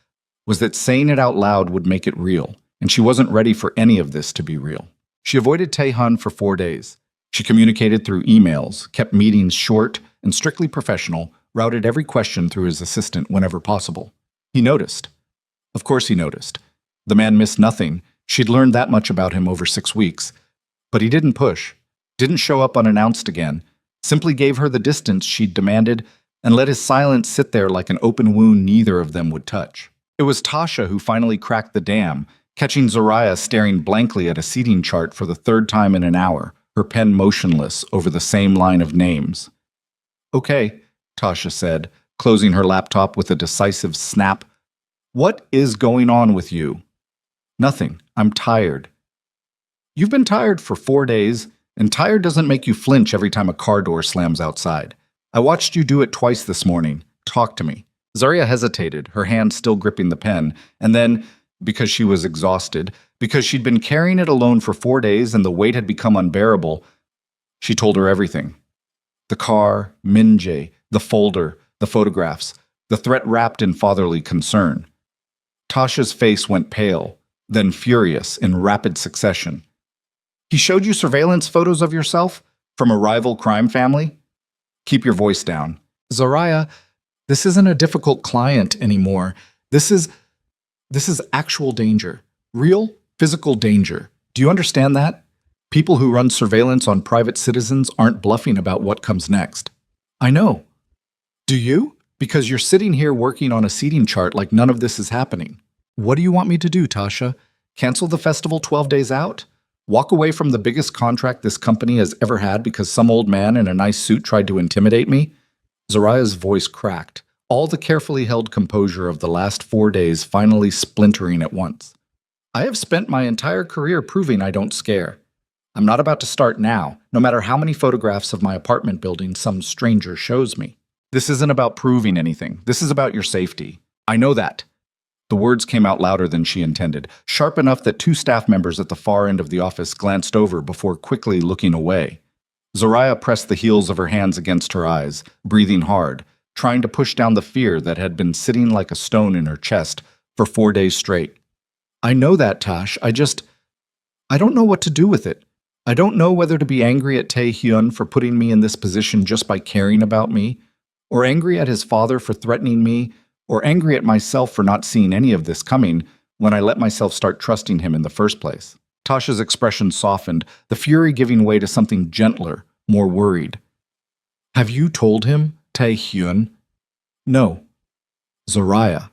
was that saying it out loud would make it real, and she wasn't ready for any of this to be real. She avoided Tae-hun for 4 days. She communicated through emails, kept meetings short and strictly professional, routed every question through his assistant whenever possible. He noticed. Of course he noticed. The man missed nothing. She'd learned that much about him over 6 weeks. But he didn't push, didn't show up unannounced again, simply gave her the distance she'd demanded and let his silence sit there like an open wound neither of them would touch. It was Tasha who finally cracked the dam, catching Zoraya staring blankly at a seating chart for the 3rd time in an hour, her pen motionless over the same line of names. Okay, Tasha said, closing her laptop with a decisive snap. What is going on with you? Nothing. I'm tired. You've been tired for 4 days, and tired doesn't make you flinch every time a car door slams outside. I watched you do it twice this morning. Talk to me. Zarya hesitated, her hand still gripping the pen, and then, because she was exhausted, because she'd been carrying it alone for 4 days and the weight had become unbearable, she told her everything. The car, Min Jae, the folder, the photographs, the threat wrapped in fatherly concern. Tasha's face went pale, then furious in rapid succession. He showed you surveillance photos of yourself? From a rival crime family? Keep your voice down. Zaraya, this isn't a difficult client anymore. This is actual danger. Real, physical danger. Do you understand that? People who run surveillance on private citizens aren't bluffing about what comes next. I know. Do you? Because you're sitting here working on a seating chart like none of this is happening. What do you want me to do, Tasha? Cancel the festival 12 days out? Walk away from the biggest contract this company has ever had because some old man in a nice suit tried to intimidate me? Zaraya's voice cracked, all the carefully held composure of the last 4 days finally splintering at once. I have spent my entire career proving I don't scare. I'm not about to start now, no matter how many photographs of my apartment building some stranger shows me. This isn't about proving anything. This is about your safety. I know that. The words came out louder than she intended, sharp enough that 2 staff members at the far end of the office glanced over before quickly looking away. Zoraya pressed the heels of her hands against her eyes, breathing hard, trying to push down the fear that had been sitting like a stone in her chest for 4 days straight. I know that, Tash. I don't know what to do with it. I don't know whether to be angry at Tae-hyun for putting me in this position just by caring about me, or angry at his father for threatening me, or angry at myself for not seeing any of this coming when I let myself start trusting him in the first place. Tasha's expression softened, the fury giving way to something gentler, more worried. Have you told him, Tae-hyun? No. Zoraya,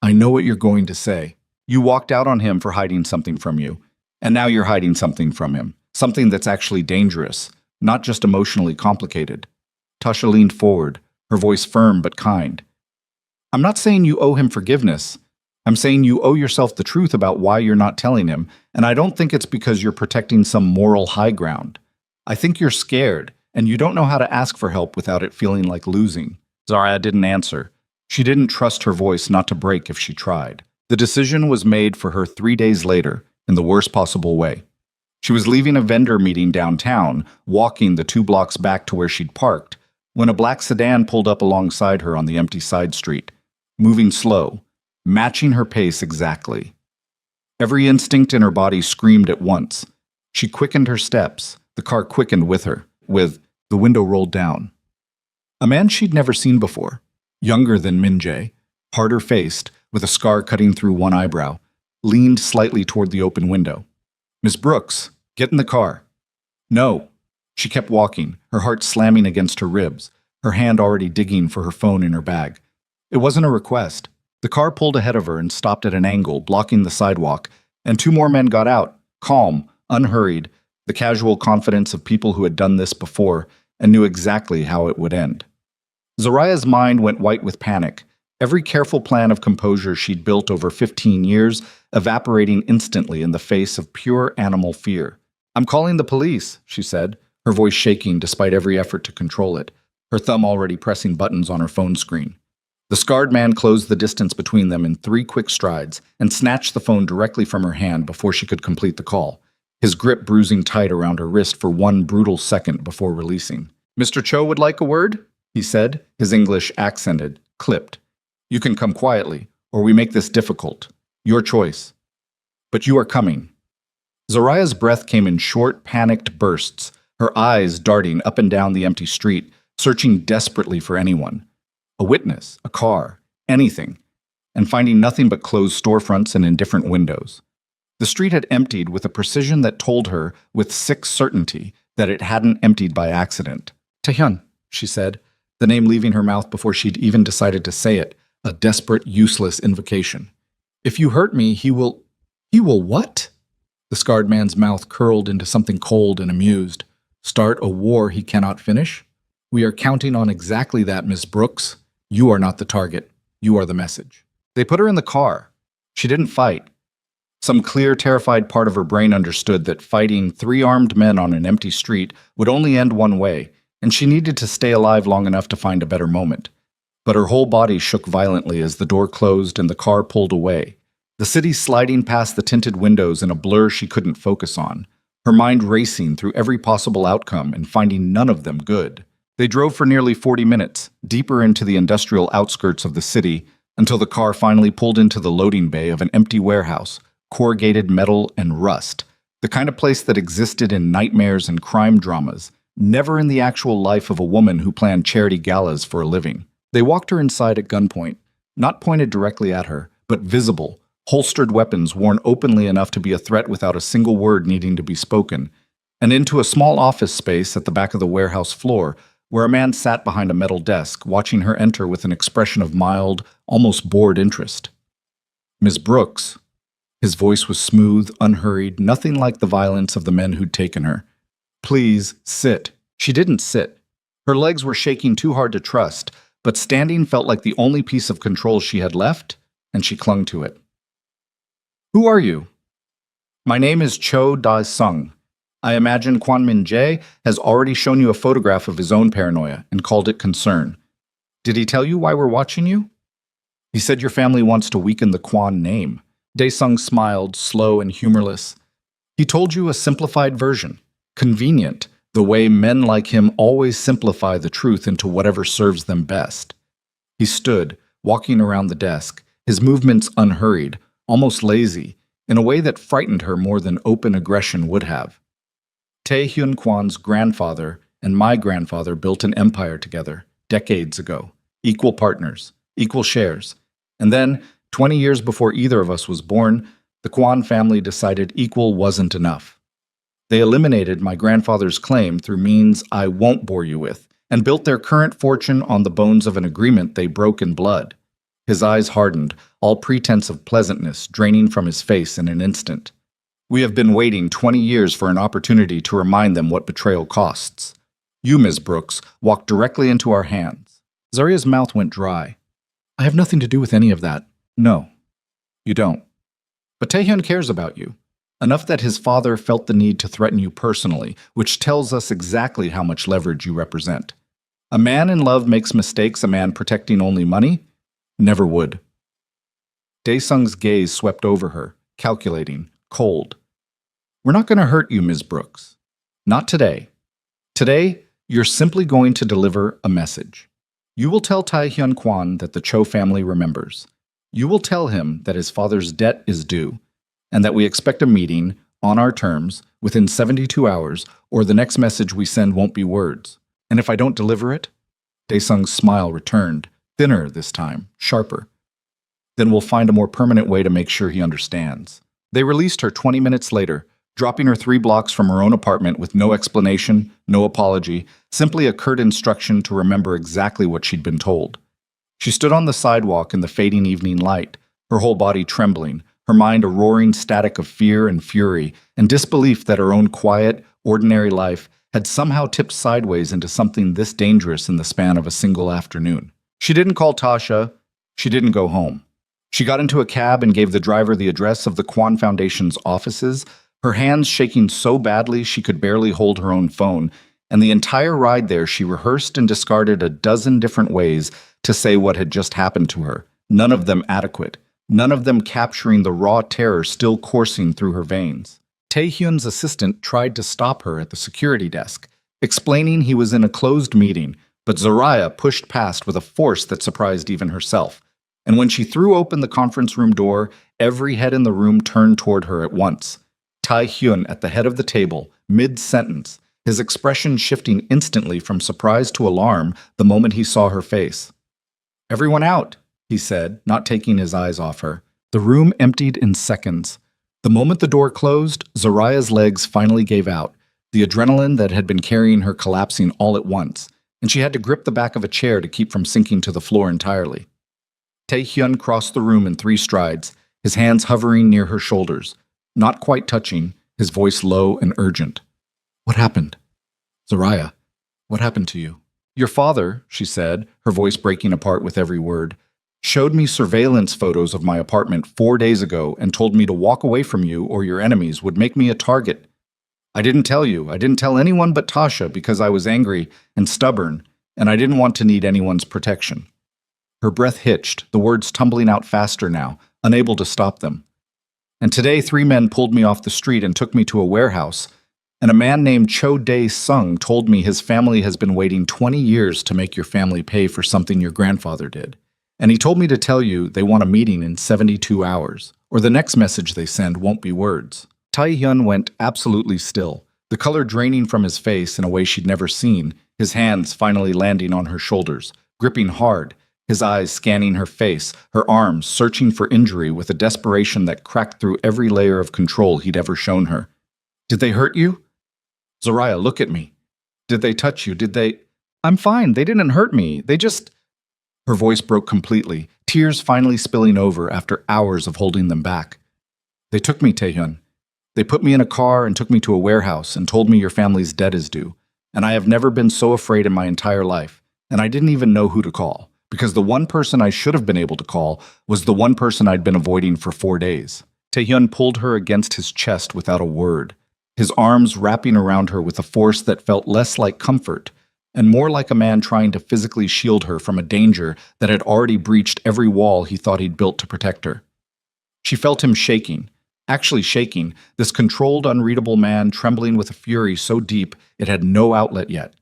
I know what you're going to say. You walked out on him for hiding something from you, and now you're hiding something from him, something that's actually dangerous, not just emotionally complicated. Tasha leaned forward, her voice firm but kind. I'm not saying you owe him forgiveness. I'm saying you owe yourself the truth about why you're not telling him, and I don't think it's because you're protecting some moral high ground. I think you're scared, and you don't know how to ask for help without it feeling like losing. Zarya didn't answer. She didn't trust her voice not to break if she tried. The decision was made for her 3 days later, in the worst possible way. She was leaving a vendor meeting downtown, walking the 2 blocks back to where she'd parked, when a black sedan pulled up alongside her on the empty side street, moving slow, matching her pace exactly. Every instinct in her body screamed at once. She quickened her steps. The car quickened with her, with the window rolled down. A man she'd never seen before, younger than Min Jae, harder faced, with a scar cutting through one eyebrow, leaned slightly toward the open window. "Miss Brooks, get in the car." "No." She kept walking, her heart slamming against her ribs, her hand already digging for her phone in her bag. It wasn't a request. The car pulled ahead of her and stopped at an angle, blocking the sidewalk, and 2 more men got out, calm, unhurried, the casual confidence of people who had done this before and knew exactly how it would end. Zoraya's mind went white with panic, every careful plan of composure she'd built over 15 years evaporating instantly in the face of pure animal fear. "I'm calling the police," she said, her voice shaking despite every effort to control it, her thumb already pressing buttons on her phone screen. The scarred man closed the distance between them in 3 quick strides and snatched the phone directly from her hand before she could complete the call, his grip bruising tight around her wrist for 1 brutal second before releasing. "Mr. Cho would like a word?" he said, his English accented, clipped. "You can come quietly, or we make this difficult. Your choice. But you are coming." Zoraya's breath came in short, panicked bursts, her eyes darting up and down the empty street, searching desperately for anyone. A witness, a car, anything, and finding nothing but closed storefronts and indifferent windows. The street had emptied with a precision that told her, with sick certainty, that it hadn't emptied by accident. "Taehyun," she said, the name leaving her mouth before she'd even decided to say it, a desperate, useless invocation. "If you hurt me, he will—" "He will what?" The scarred man's mouth curled into something cold and amused. "Start a war he cannot finish? We are counting on exactly that, Miss Brooks. You are not the target. You are the message." They put her in the car. She didn't fight. Some clear, terrified part of her brain understood that fighting 3 armed men on an empty street would only end one way, and she needed to stay alive long enough to find a better moment. But her whole body shook violently as the door closed and the car pulled away, the city sliding past the tinted windows in a blur she couldn't focus on, her mind racing through every possible outcome and finding none of them good. They drove for nearly 40 minutes, deeper into the industrial outskirts of the city, until the car finally pulled into the loading bay of an empty warehouse, corrugated metal and rust, the kind of place that existed in nightmares and crime dramas, never in the actual life of a woman who planned charity galas for a living. They walked her inside at gunpoint, not pointed directly at her, but visible, holstered weapons worn openly enough to be a threat without a single word needing to be spoken, and into a small office space at the back of the warehouse floor, where a man sat behind a metal desk, watching her enter with an expression of mild, almost bored interest. "Miss Brooks." His voice was smooth, unhurried, nothing like the violence of the men who'd taken her. "Please, sit." She didn't sit. Her legs were shaking too hard to trust, but standing felt like the only piece of control she had left, and she clung to it. "Who are you?" "My name is Cho Da-sung. I imagine Kwon Min-jae has already shown you a photograph of his own paranoia and called it concern. Did he tell you why we're watching you?" "He said your family wants to weaken the Kwon name." Dae-sung smiled, slow and humorless. "He told you a simplified version. Convenient, the way men like him always simplify the truth into whatever serves them best." He stood, walking around the desk, his movements unhurried, almost lazy, in a way that frightened her more than open aggression would have. Tae-hyun Kwan's grandfather and my grandfather built an empire together, decades ago. Equal partners, equal shares. And then, 20 years before either of us was born, the Kwan family decided equal wasn't enough. They eliminated my grandfather's claim through means I won't bore you with, and built their current fortune on the bones of an agreement they broke in blood. His eyes hardened, all pretense of pleasantness draining from his face in an instant. We have been waiting 20 years for an opportunity to remind them what betrayal costs. You, Ms. Brooks, walked directly into our hands. Zarya's mouth went dry. I have nothing to do with any of that. No, you don't. But Taehyun cares about you. Enough that his father felt the need to threaten you personally, which tells us exactly how much leverage you represent. A man in love makes mistakes a man protecting only money? Never would. Dae-sung's gaze swept over her, calculating, cold. We're not going to hurt you, Ms. Brooks. Not today. Today, you're simply going to deliver a message. You will tell Tai Hyun Kwan that the Cho family remembers. You will tell him that his father's debt is due, and that we expect a meeting on our terms within 72 hours, or the next message we send won't be words. And if I don't deliver it, Dae-sung's smile returned, thinner this time, sharper. Then we'll find a more permanent way to make sure he understands. They released her 20 minutes later, dropping her 3 blocks from her own apartment with no explanation, no apology, simply a curt instruction to remember exactly what she'd been told. She stood on the sidewalk in the fading evening light, her whole body trembling, her mind a roaring static of fear and fury and disbelief that her own quiet, ordinary life had somehow tipped sideways into something this dangerous in the span of a single afternoon. She didn't call Tasha. She didn't go home. She got into a cab and gave the driver the address of the Kwan Foundation's offices, her hands shaking so badly she could barely hold her own phone, and the entire ride there she rehearsed and discarded a dozen different ways to say what had just happened to her, none of them adequate, none of them capturing the raw terror still coursing through her veins. Tae-hyun's assistant tried to stop her at the security desk, explaining he was in a closed meeting, but Zoraya pushed past with a force that surprised even herself. And when she threw open the conference room door, every head in the room turned toward her at once. Tae-hyun at the head of the table, mid-sentence, his expression shifting instantly from surprise to alarm the moment he saw her face. "Everyone out," he said, not taking his eyes off her. The room emptied in seconds. The moment the door closed, Zoraya's legs finally gave out, the adrenaline that had been carrying her collapsing all at once, and she had to grip the back of a chair to keep from sinking to the floor entirely. Tae-hyun crossed the room in 3 strides, his hands hovering near her shoulders, not quite touching, his voice low and urgent. "What happened? Zoraya, what happened to you?" "Your father," she said, her voice breaking apart with every word, "showed me surveillance photos of my apartment 4 days ago and told me to walk away from you or your enemies would make me a target. I didn't tell you. I didn't tell anyone but Tasha because I was angry and stubborn, and I didn't want to need anyone's protection." Her breath hitched, the words tumbling out faster now, unable to stop them. "And today 3 men pulled me off the street and took me to a warehouse, and a man named Cho Dae-sung told me his family has been waiting 20 years to make your family pay for something your grandfather did. And he told me to tell you they want a meeting in 72 hours, or the next message they send won't be words." Tae-hyun went absolutely still, the color draining from his face in a way she'd never seen, his hands finally landing on her shoulders, gripping hard, his eyes scanning her face, her arms searching for injury with a desperation that cracked through every layer of control he'd ever shown her. "Did they hurt you? Zoraya, look at me. Did they touch you? Did they—" "I'm fine. They didn't hurt me. They just—" Her voice broke completely, tears finally spilling over after hours of holding them back. "They took me, Tae-hyun. They put me in a car and took me to a warehouse and told me your family's debt is due. And I have never been so afraid in my entire life, and I didn't even know who to call. Because the one person I should have been able to call was the one person I'd been avoiding for 4 days. Tae-hyun pulled her against his chest without a word, his arms wrapping around her with a force that felt less like comfort and more like a man trying to physically shield her from a danger that had already breached every wall he thought he'd built to protect her. She felt him shaking, actually shaking, this controlled, unreadable man trembling with a fury so deep it had no outlet yet.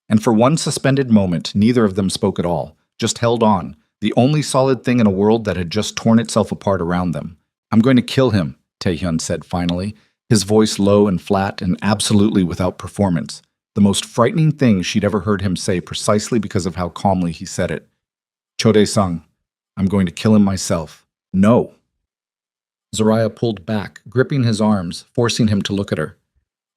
And for one suspended moment, neither of them spoke at all, just held on, the only solid thing in a world that had just torn itself apart around them. "I'm going to kill him," Tae-hyun said finally, his voice low and flat and absolutely without performance, the most frightening thing she'd ever heard him say precisely because of how calmly he said it. "Cho Dae-sung, I'm going to kill him myself. No." Zoraya pulled back, gripping his arms, forcing him to look at her.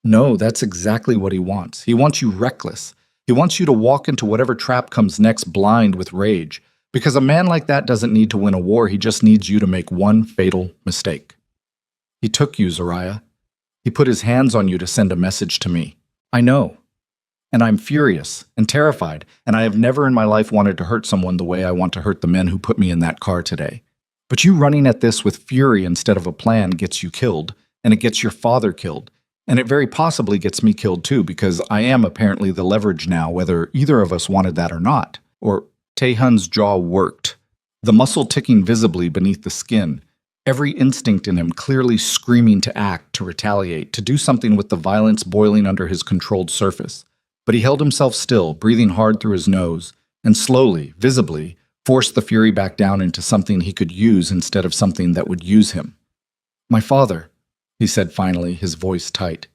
"No, that's exactly what he wants. He wants you reckless. He wants you to walk into whatever trap comes next blind with rage. Because a man like that doesn't need to win a war, he just needs you to make one fatal mistake. He took you, Zoraya. He put his hands on you to send a message to me. I know. And I'm furious and terrified, and I have never in my life wanted to hurt someone the way I want to hurt the men who put me in that car today. But you running at this with fury instead of a plan gets you killed, and it gets your father killed. And it very possibly gets me killed too, because I am apparently the leverage now, whether either of us wanted that or not." Or Tae-hyun's jaw worked, the muscle ticking visibly beneath the skin, every instinct in him clearly screaming to act, to retaliate, to do something with the violence boiling under his controlled surface. But he held himself still, breathing hard through his nose, and slowly, visibly, forced the fury back down into something he could use instead of something that would use him. "My father," he said finally, his voice tight.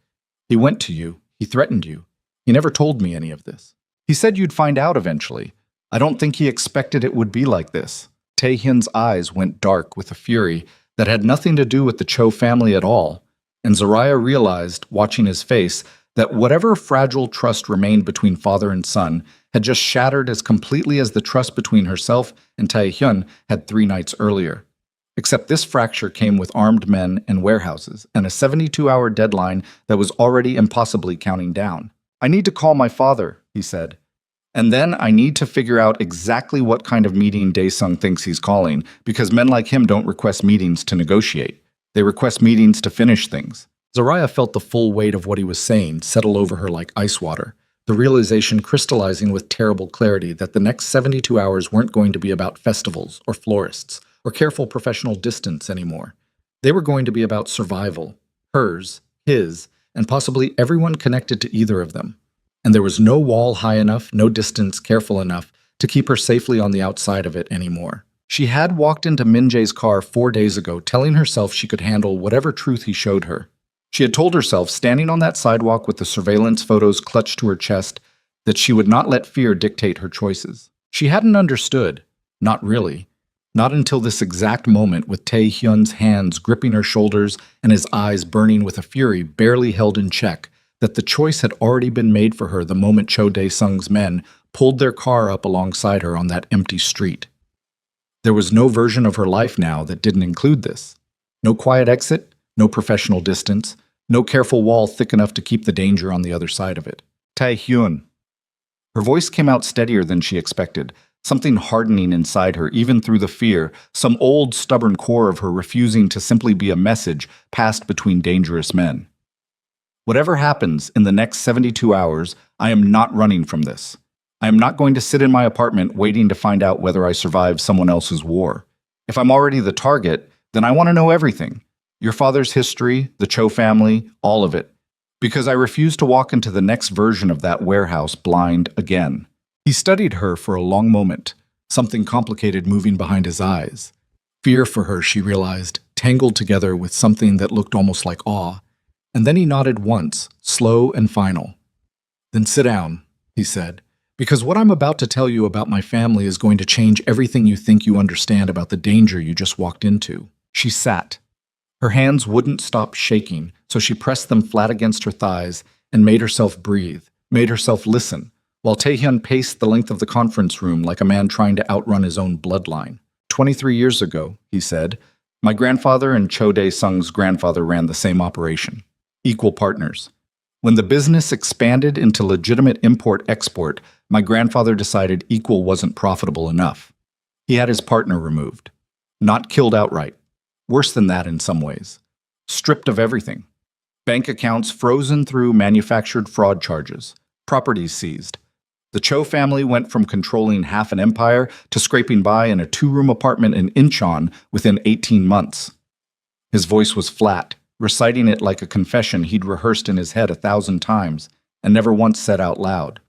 "He went to you. He threatened you. He never told me any of this. He said you'd find out eventually. I don't think he expected it would be like this." Tae-hyun's eyes went dark with a fury that had nothing to do with the Cho family at all, and Zaraya realized, watching his face, that whatever fragile trust remained between father and son had just shattered as completely as the trust between herself and Tae-hyun had 3 nights earlier. Except this fracture came with armed men and warehouses, and a 72-hour deadline that was already impossibly counting down. "I need to call my father," he said. "And then I need to figure out exactly what kind of meeting Dae-sung thinks he's calling, because men like him don't request meetings to negotiate. They request meetings to finish things." Zaraya felt the full weight of what he was saying settle over her like ice water, the realization crystallizing with terrible clarity that the next 72 hours weren't going to be about festivals or florists or careful professional distance anymore. They were going to be about survival, hers, his, and possibly everyone connected to either of them. And there was no wall high enough, no distance careful enough to keep her safely on the outside of it anymore. She had walked into Min-jae's car 4 days ago, telling herself she could handle whatever truth he showed her. She had told herself, standing on that sidewalk with the surveillance photos clutched to her chest, that she would not let fear dictate her choices. She hadn't understood. Not really. Not until this exact moment, with Tae-hyun's hands gripping her shoulders and his eyes burning with a fury barely held in check, that the choice had already been made for her the moment Cho Dae-sung's men pulled their car up alongside her on that empty street. There was no version of her life now that didn't include this. No quiet exit, no professional distance, no careful wall thick enough to keep the danger on the other side of it. "Tae-hyun." Her voice came out steadier than she expected, something hardening inside her even through the fear, some old stubborn core of her refusing to simply be a message passed between dangerous men. "Whatever happens in the next 72 hours, I am not running from this. I am not going to sit in my apartment waiting to find out whether I survived someone else's war. If I'm already the target, then I want to know everything. Your father's history, the Cho family, all of it. Because I refuse to walk into the next version of that warehouse blind again." He studied her for a long moment, something complicated moving behind his eyes. Fear for her, she realized, tangled together with something that looked almost like awe. And then he nodded once, slow and final. "Then sit down," he said, "because what I'm about to tell you about my family is going to change everything you think you understand about the danger you just walked into." She sat. Her hands wouldn't stop shaking, so she pressed them flat against her thighs and made herself breathe, made herself listen, while Tae-hyun paced the length of the conference room like a man trying to outrun his own bloodline. 23 years ago, he said, "my grandfather and Cho Dae-sung's grandfather ran the same operation. Equal partners. When the business expanded into legitimate import-export, my grandfather decided equal wasn't profitable enough. He had his partner removed. Not killed outright. Worse than that in some ways. Stripped of everything. Bank accounts frozen through manufactured fraud charges. Properties seized. The Cho family went from controlling half an empire to scraping by in a 2-room apartment in Incheon within 18 months. His voice was flat, reciting it like a confession he'd rehearsed in his head 1,000 times and never once said out loud.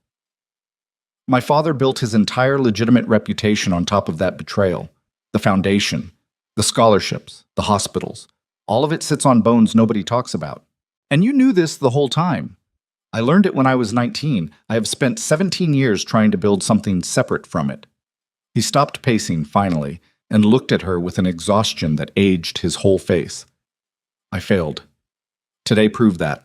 My father built his entire legitimate reputation on top of that betrayal. The foundation, the scholarships, the hospitals. All of it sits on bones nobody talks about. And you knew this the whole time. I learned it when I was 19. I have spent 17 years trying to build something separate from it." He stopped pacing, finally, and looked at her with an exhaustion that aged his whole face. "I failed. Today proved that.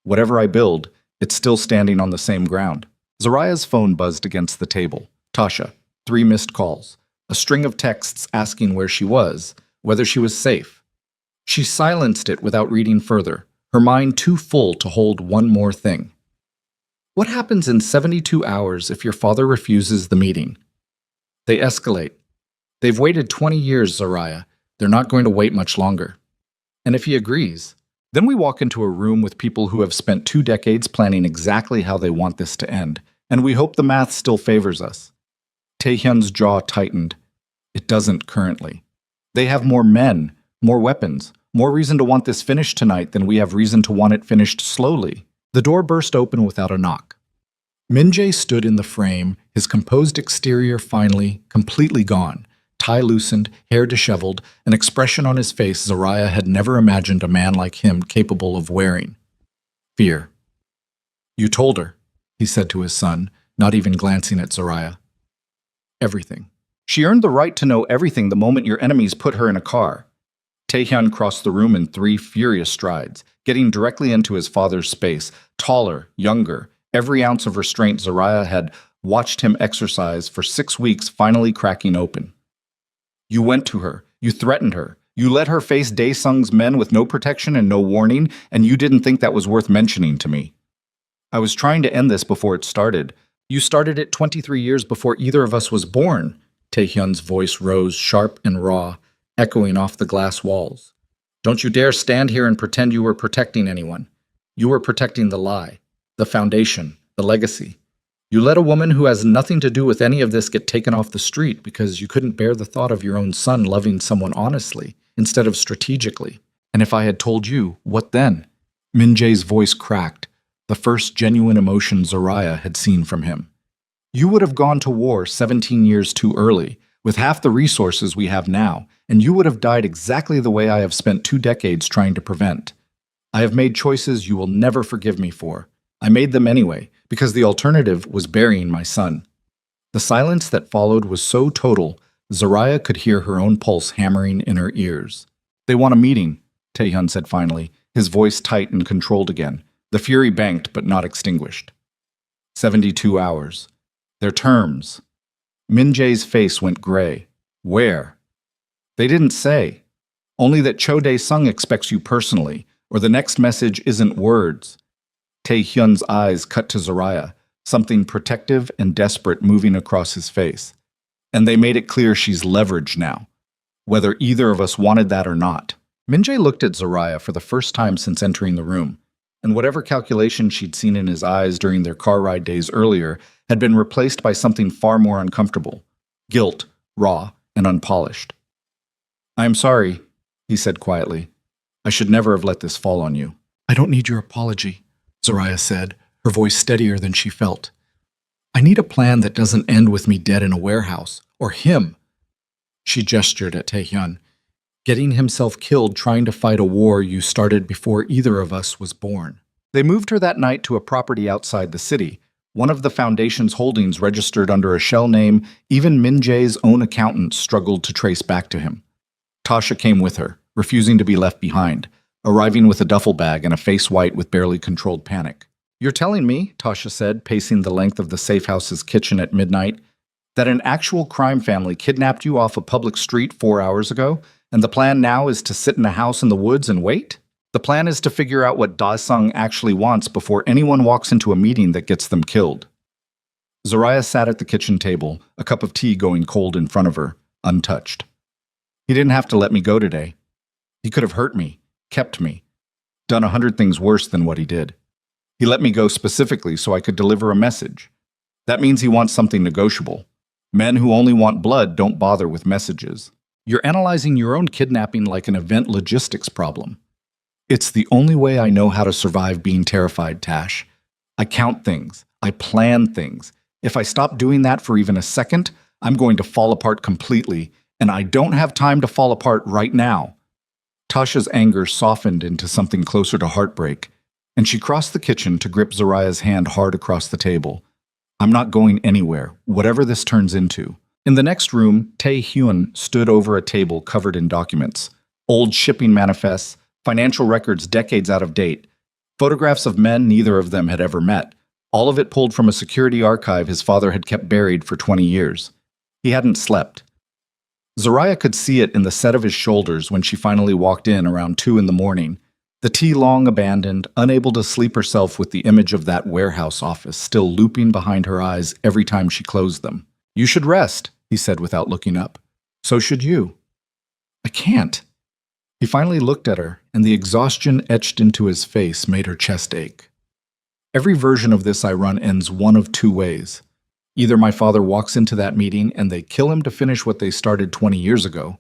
Whatever I build, it's still standing on the same ground." Zaraya's phone buzzed against the table. Tasha. 3 missed calls. A string of texts asking where she was, whether she was safe. She silenced it without reading further, her mind too full to hold one more thing. What happens in 72 hours if your father refuses the meeting? They escalate. They've waited 20 years, Zaraya. They're not going to wait much longer. And if he agrees, then we walk into a room with people who have spent 2 decades planning exactly how they want this to end, and we hope the math still favors us. Taehyun's jaw tightened. It doesn't currently. They have more men, More weapons. More reason to want this finished tonight than we have reason to want it finished slowly. The door burst open without a knock. Min-jae stood in the frame, his composed exterior finally, completely gone. Tie loosened, hair disheveled, an expression on his face Zariah had never imagined a man like him capable of wearing. Fear. You told her, he said to his son, not even glancing at Zariah. Everything. She earned the right to know everything the moment your enemies put her in a car. Taehyun crossed the room in 3 furious strides, getting directly into his father's space, taller, younger, every ounce of restraint Zariah had watched him exercise for 6 weeks finally cracking open. You went to her, you threatened her, you let her face Daesung's men with no protection and no warning, and you didn't think that was worth mentioning to me. I was trying to end this before it started. You started it 23 years before either of us was born. Taehyun's voice rose sharp and raw, echoing off the glass walls. Don't you dare stand here and pretend you were protecting anyone. You were protecting the lie, the foundation, the legacy. You let a woman who has nothing to do with any of this get taken off the street because you couldn't bear the thought of your own son loving someone honestly instead of strategically. And if I had told you, what then? Min-jae's voice cracked, the first genuine emotion Zariah had seen from him. You would have gone to war 17 years too early, with half the resources we have now, and you would have died exactly the way I have spent 2 decades trying to prevent. I have made choices you will never forgive me for. I made them anyway, because the alternative was burying my son. The silence that followed was so total, Zariah could hear her own pulse hammering in her ears. They want a meeting, Taehyun said finally, his voice tight and controlled again, the fury banked but not extinguished. 72 hours. Their terms. Min-jae's face went gray. Where? They didn't say. Only that Cho Dae-sung expects you personally, or the next message isn't words. Taehyun's eyes cut to Zariah, something protective and desperate moving across his face. And they made it clear she's leveraged now, whether either of us wanted that or not. Min-jae looked at Zariah for the first time since entering the room, and whatever calculation she'd seen in his eyes during their car ride days earlier had been replaced by something far more uncomfortable, guilt, raw, and unpolished. I am sorry, he said quietly. I should never have let this fall on you. I don't need your apology, Zariah said, her voice steadier than she felt. I need a plan that doesn't end with me dead in a warehouse, or him. She gestured at Taehyun, getting himself killed trying to fight a war you started before either of us was born. They moved her that night to a property outside the city, one of the foundation's holdings registered under a shell name even Min-jae's own accountant struggled to trace back to him. Tasha came with her, refusing to be left behind, arriving with a duffel bag and a face white with barely controlled panic. You're telling me, Tasha said, pacing the length of the safe house's kitchen at midnight, that an actual crime family kidnapped you off a public street 4 hours ago, and the plan now is to sit in a house in the woods and wait? The plan is to figure out what Daesung actually wants before anyone walks into a meeting that gets them killed. Zariah sat at the kitchen table, a cup of tea going cold in front of her, untouched. He didn't have to let me go today. He could have hurt me, kept me, done 100 things worse than what he did. He let me go specifically so I could deliver a message. That means he wants something negotiable. Men who only want blood don't bother with messages. You're analyzing your own kidnapping like an event logistics problem. It's the only way I know how to survive being terrified, Tash. I count things. I plan things. If I stop doing that for even a second, I'm going to fall apart completely, and I don't have time to fall apart right now. Tasha's anger softened into something closer to heartbreak, and she crossed the kitchen to grip Zariah's hand hard across the table. I'm not going anywhere, whatever this turns into. In the next room, Taehyun stood over a table covered in documents. Old shipping manifests, financial records decades out of date, photographs of men neither of them had ever met, all of it pulled from a security archive his father had kept buried for 20 years. He hadn't slept. Zariah could see it in the set of his shoulders when she finally walked in around 2 in the morning, the tea long abandoned, unable to sleep herself with the image of that warehouse office still looping behind her eyes every time she closed them. You should rest, he said without looking up. So should you. I can't. He finally looked at her, and the exhaustion etched into his face made her chest ache. Every version of this I run ends one of 2 ways. Either my father walks into that meeting and they kill him to finish what they started 20 years ago,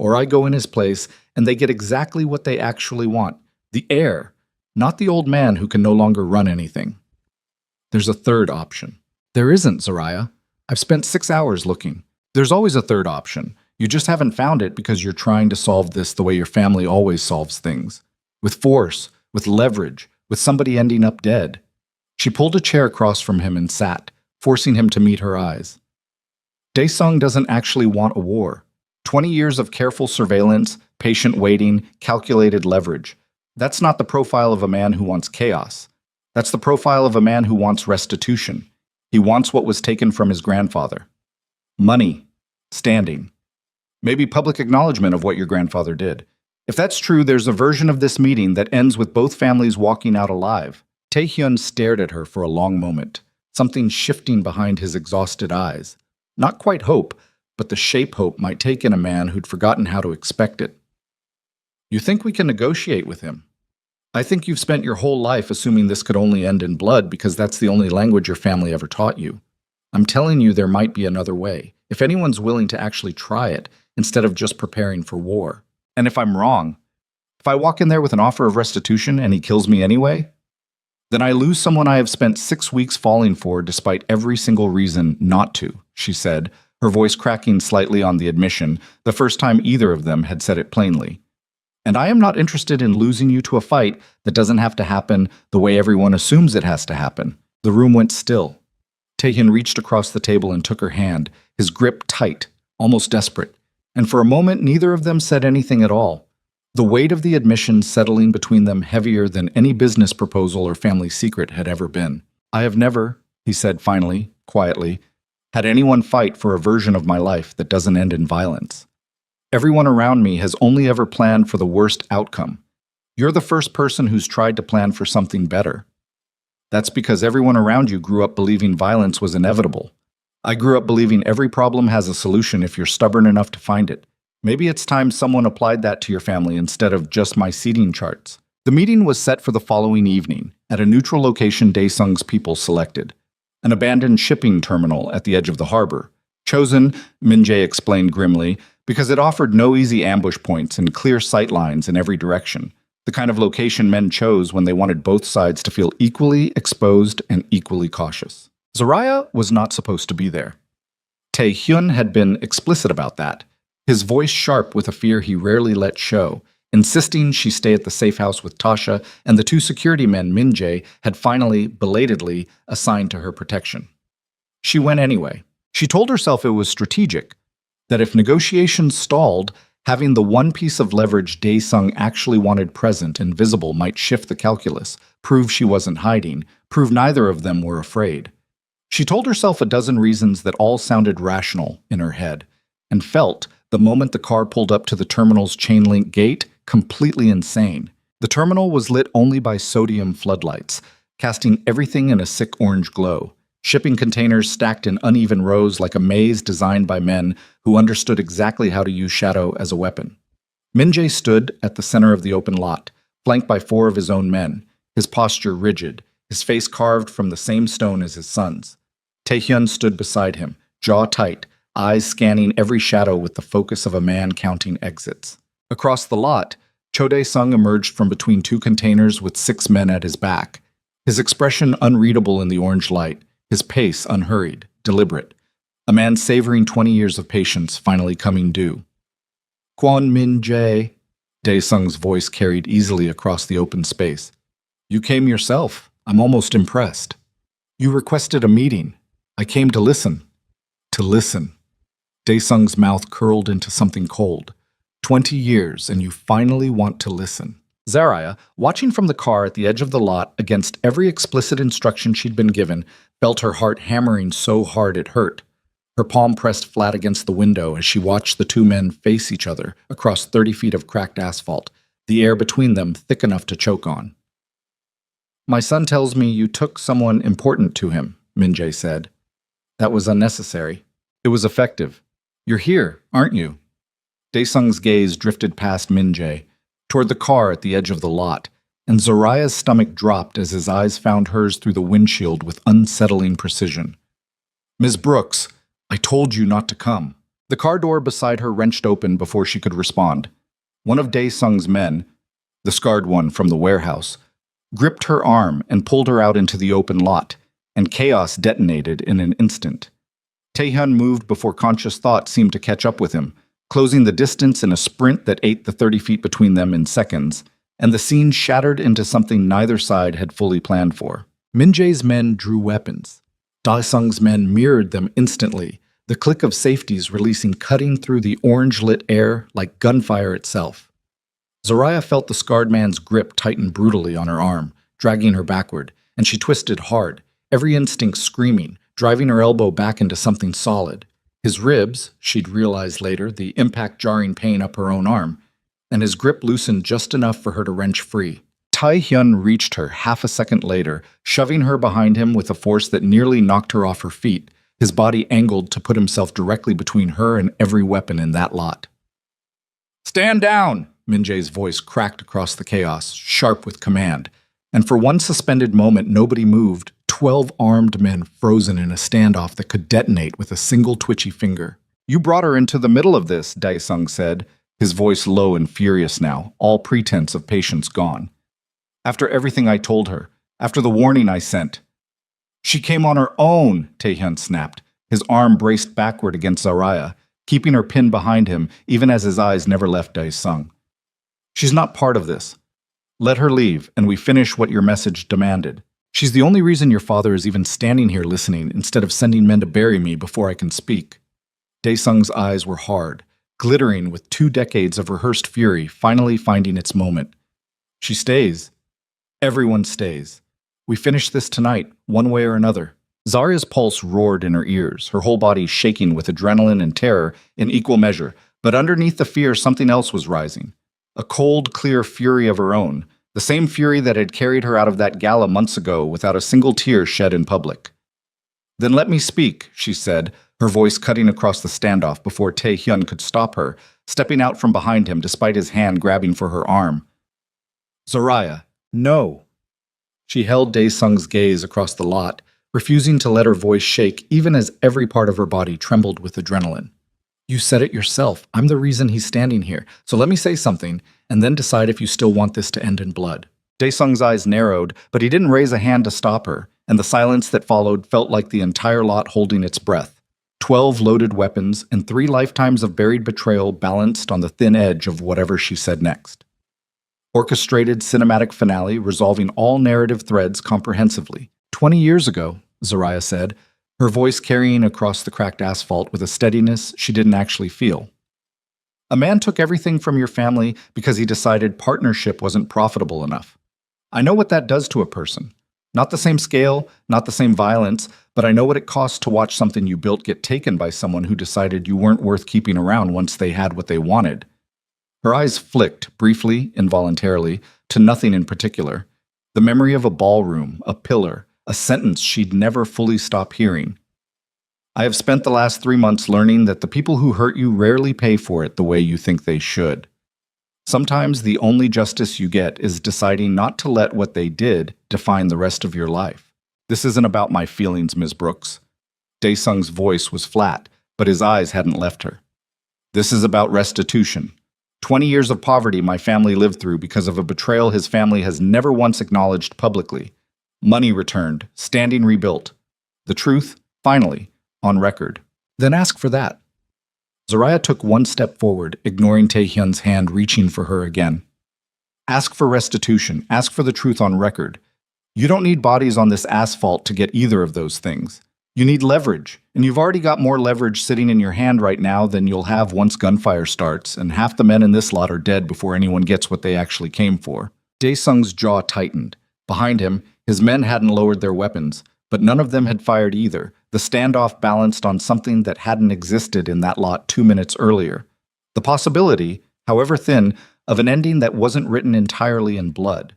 or I go in his place and they get exactly what they actually want, the heir, not the old man who can no longer run anything. There's a third option. There isn't, Zariah. I've spent 6 hours looking. There's always a third option. You just haven't found it because you're trying to solve this the way your family always solves things. With force, with leverage, with somebody ending up dead. She pulled a chair across from him and sat, forcing him to meet her eyes. Daesung doesn't actually want a war. 20 years of careful surveillance, patient waiting, calculated leverage. That's not the profile of a man who wants chaos. That's the profile of a man who wants restitution. He wants what was taken from his grandfather. Money. Standing. Maybe public acknowledgement of what your grandfather did. If that's true, there's a version of this meeting that ends with both families walking out alive. Taehyun stared at her for a long moment, something shifting behind his exhausted eyes. Not quite hope, but the shape hope might take in a man who'd forgotten how to expect it. You think we can negotiate with him? I think you've spent your whole life assuming this could only end in blood because that's the only language your family ever taught you. I'm telling you there might be another way, if anyone's willing to actually try it, instead of just preparing for war. And if I'm wrong, if I walk in there with an offer of restitution and he kills me anyway, then I lose someone I have spent 6 weeks falling for despite every single reason not to, she said, her voice cracking slightly on the admission, the first time either of them had said it plainly. And I am not interested in losing you to a fight that doesn't have to happen the way everyone assumes it has to happen. The room went still. Taehyun reached across the table and took her hand, his grip tight, almost desperate. And for a moment, neither of them said anything at all. The weight of the admission settling between them heavier than any business proposal or family secret had ever been. I have never, he said finally, quietly, had anyone fight for a version of my life that doesn't end in violence. Everyone around me has only ever planned for the worst outcome. You're the first person who's tried to plan for something better. That's because everyone around you grew up believing violence was inevitable. I grew up believing every problem has a solution if you're stubborn enough to find it. Maybe it's time someone applied that to your family instead of just my seating charts. The meeting was set for the following evening, at a neutral location Daesung's people selected. An abandoned shipping terminal at the edge of the harbor. Chosen, Min-jae explained grimly, because it offered no easy ambush points and clear sight lines in every direction. The kind of location men chose when they wanted both sides to feel equally exposed and equally cautious. Zariah was not supposed to be there. Taehyun had been explicit about that, his voice sharp with a fear he rarely let show, insisting she stay at the safe house with Tasha and the 2 security men Min-jae had finally, belatedly, assigned to her protection. She went anyway. She told herself it was strategic, that if negotiations stalled, having the one piece of leverage Daesung actually wanted present and visible might shift the calculus, prove she wasn't hiding, prove neither of them were afraid. She told herself a dozen reasons that all sounded rational in her head, and felt, the moment the car pulled up to the terminal's chain-link gate, completely insane. The terminal was lit only by sodium floodlights, casting everything in a sick orange glow. Shipping containers stacked in uneven rows like a maze designed by men who understood exactly how to use shadow as a weapon. Min-jae stood at the center of the open lot, flanked by 4 of his own men, his posture rigid, his face carved from the same stone as his son's. Taehyun stood beside him, jaw tight, eyes scanning every shadow with the focus of a man counting exits. Across the lot, Cho Dae-sung emerged from between 2 containers with 6 men at his back, his expression unreadable in the orange light, his pace unhurried, deliberate. A man savoring 20 years of patience finally coming due. Kwon Min-jae, Dae-sung's voice carried easily across the open space. You came yourself. I'm almost impressed. You requested a meeting. I came to listen. To listen. Dae-sung's mouth curled into something cold. 20 years, and you finally want to listen. Zariah, watching from the car at the edge of the lot against every explicit instruction she'd been given, felt her heart hammering so hard it hurt. Her palm pressed flat against the window as she watched the 2 men face each other across 30 feet of cracked asphalt, the air between them thick enough to choke on. My son tells me you took someone important to him, Min-jae said. That was unnecessary. It was effective. You're here, aren't you? Daesung's gaze drifted past Min-jae, toward the car at the edge of the lot, and Zariah's stomach dropped as his eyes found hers through the windshield with unsettling precision. Ms. Brooks, I told you not to come. The car door beside her wrenched open before she could respond. One of Dae-sung's men, the scarred one from the warehouse, gripped her arm and pulled her out into the open lot, and chaos detonated in an instant. Taehyun moved before conscious thought seemed to catch up with him, closing the distance in a sprint that ate the 30 feet between them in seconds, and the scene shattered into something neither side had fully planned for. Min-jae's men drew weapons. Dae-sung's men mirrored them instantly, the click of safeties releasing cutting through the orange-lit air like gunfire itself. Zaraya felt the scarred man's grip tighten brutally on her arm, dragging her backward, and she twisted hard, every instinct screaming, driving her elbow back into something solid. His ribs, she'd realized later, the impact jarring pain up her own arm, and his grip loosened just enough for her to wrench free. Tae-hyun reached her half a second later, shoving her behind him with a force that nearly knocked her off her feet, his body angled to put himself directly between her and every weapon in that lot. "Stand down!" Min-jae's voice cracked across the chaos, sharp with command, and for one suspended moment nobody moved, 12 armed men frozen in a standoff that could detonate with a single twitchy finger. "You brought her into the middle of this," Dae-sung said, his voice low and furious now, all pretense of patience gone. "After everything I told her, after the warning I sent." "She came on her own," Taehyun snapped, his arm braced backward against Zaraya, keeping her pinned behind him even as his eyes never left Dae-sung. "She's not part of this. Let her leave, and we finish what your message demanded. She's the only reason your father is even standing here listening instead of sending men to bury me before I can speak." Dae-sung's eyes were hard, glittering with 2 decades of rehearsed fury finally finding its moment. "She stays. Everyone stays. We finish this tonight, one way or another." Zarya's pulse roared in her ears, her whole body shaking with adrenaline and terror in equal measure, but underneath the fear something else was rising. A cold, clear fury of her own, the same fury that had carried her out of that gala months ago without a single tear shed in public. "Then let me speak," she said, her voice cutting across the standoff before Tae-hyun could stop her, stepping out from behind him despite his hand grabbing for her arm. "Zaraya, no." She held Dae-sung's gaze across the lot, refusing to let her voice shake even as every part of her body trembled with adrenaline. "You said it yourself. I'm the reason he's standing here. So let me say something, and then decide if you still want this to end in blood." Dae-sung's eyes narrowed, but he didn't raise a hand to stop her, and the silence that followed felt like the entire lot holding its breath. 12 loaded weapons and 3 lifetimes of buried betrayal balanced on the thin edge of whatever she said next. Orchestrated cinematic finale resolving all narrative threads comprehensively. 20 years ago, Zaraya said, her voice carrying across the cracked asphalt with a steadiness she didn't actually feel. "A man took everything from your family because he decided partnership wasn't profitable enough. I know what that does to a person. Not the same scale, not the same violence, but I know what it costs to watch something you built get taken by someone who decided you weren't worth keeping around once they had what they wanted." Her eyes flicked, briefly, involuntarily, to nothing in particular. The memory of a ballroom, a pillar, a sentence she'd never fully stop hearing. "I have spent the last 3 months learning that the people who hurt you rarely pay for it the way you think they should. Sometimes the only justice you get is deciding not to let what they did define the rest of your life. This isn't about my feelings, Ms. Brooks." Dae-sung's voice was flat, but his eyes hadn't left her. "This is about restitution. 20 years of poverty my family lived through because of a betrayal his family has never once acknowledged publicly. Money returned, standing rebuilt. The truth, finally, on record." "Then ask for that." Zaraya took one step forward, ignoring Taehyun's hand reaching for her again. "Ask for restitution. Ask for the truth on record. You don't need bodies on this asphalt to get either of those things. You need leverage, and you've already got more leverage sitting in your hand right now than you'll have once gunfire starts, and half the men in this lot are dead before anyone gets what they actually came for." Dae-sung's jaw tightened. Behind him, his men hadn't lowered their weapons, but none of them had fired either, the standoff balanced on something that hadn't existed in that lot 2 minutes earlier. The possibility, however thin, of an ending that wasn't written entirely in blood.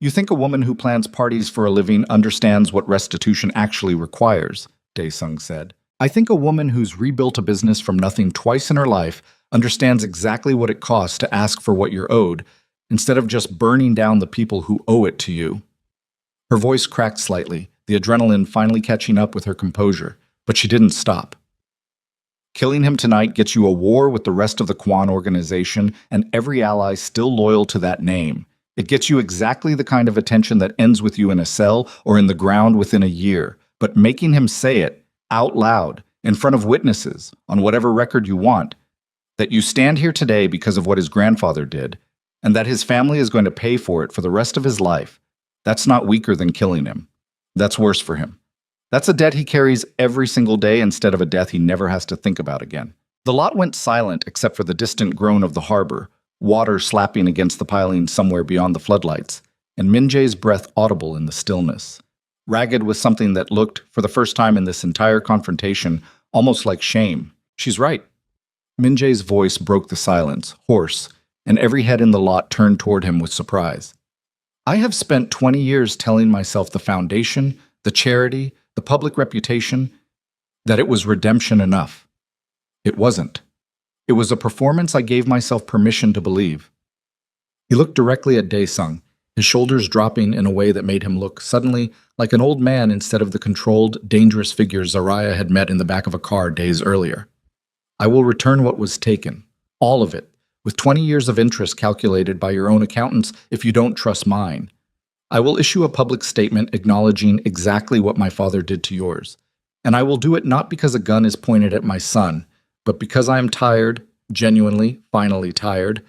"You think a woman who plans parties for a living understands what restitution actually requires," Dae-sung said. "I think a woman who's rebuilt a business from nothing twice in her life understands exactly what it costs to ask for what you're owed, instead of just burning down the people who owe it to you." Her voice cracked slightly, the adrenaline finally catching up with her composure, but she didn't stop. Killing him tonight gets you a war with the rest of the Quan organization and every ally still loyal to that name. It gets you exactly the kind of attention that ends with you in a cell or in the ground within a year. But making him say it out loud, in front of witnesses, on whatever record you want, that you stand here today because of what his grandfather did, and that his family is going to pay for it for the rest of his life, that's not weaker than killing him. That's worse for him. That's a debt he carries every single day instead of a death he never has to think about again. The lot went silent except for the distant groan of the harbor, water slapping against the piling somewhere beyond the floodlights, and Min-jae's breath audible in the stillness. Ragged with something that looked, for the first time in this entire confrontation, almost like shame. She's right. Min-jae's voice broke the silence, hoarse, and every head in the lot turned toward him with surprise. I have spent 20 years telling myself the foundation, the charity, the public reputation, that it was redemption enough. It wasn't. It was a performance I gave myself permission to believe. He looked directly at Dae-sung, his shoulders dropping in a way that made him look suddenly like an old man instead of the controlled, dangerous figure Zaraya had met in the back of a car days earlier. I will return what was taken, all of it, with 20 years of interest calculated by your own accountants if you don't trust mine. I will issue a public statement acknowledging exactly what my father did to yours, and I will do it not because a gun is pointed at my son, but because I am tired, genuinely, finally tired,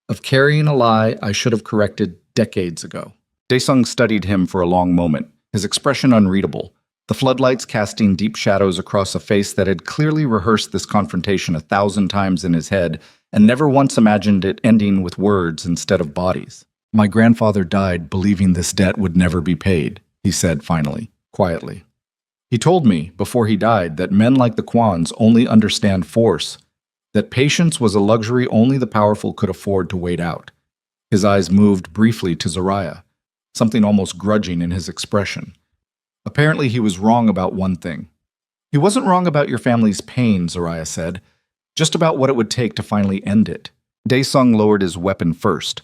of carrying a lie I should have corrected decades ago. Dae-sung studied him for a long moment, his expression unreadable, the floodlights casting deep shadows across a face that had clearly rehearsed this confrontation 1,000 times in his head and never once imagined it ending with words instead of bodies. My grandfather died believing this debt would never be paid, he said finally, quietly. He told me, before he died, that men like the Kwans only understand force, that patience was a luxury only the powerful could afford to wait out. His eyes moved briefly to Zaraya, something almost grudging in his expression. Apparently he was wrong about one thing. He wasn't wrong about your family's pain, Zaraya said, just about what it would take to finally end it. Dae-sung lowered his weapon first.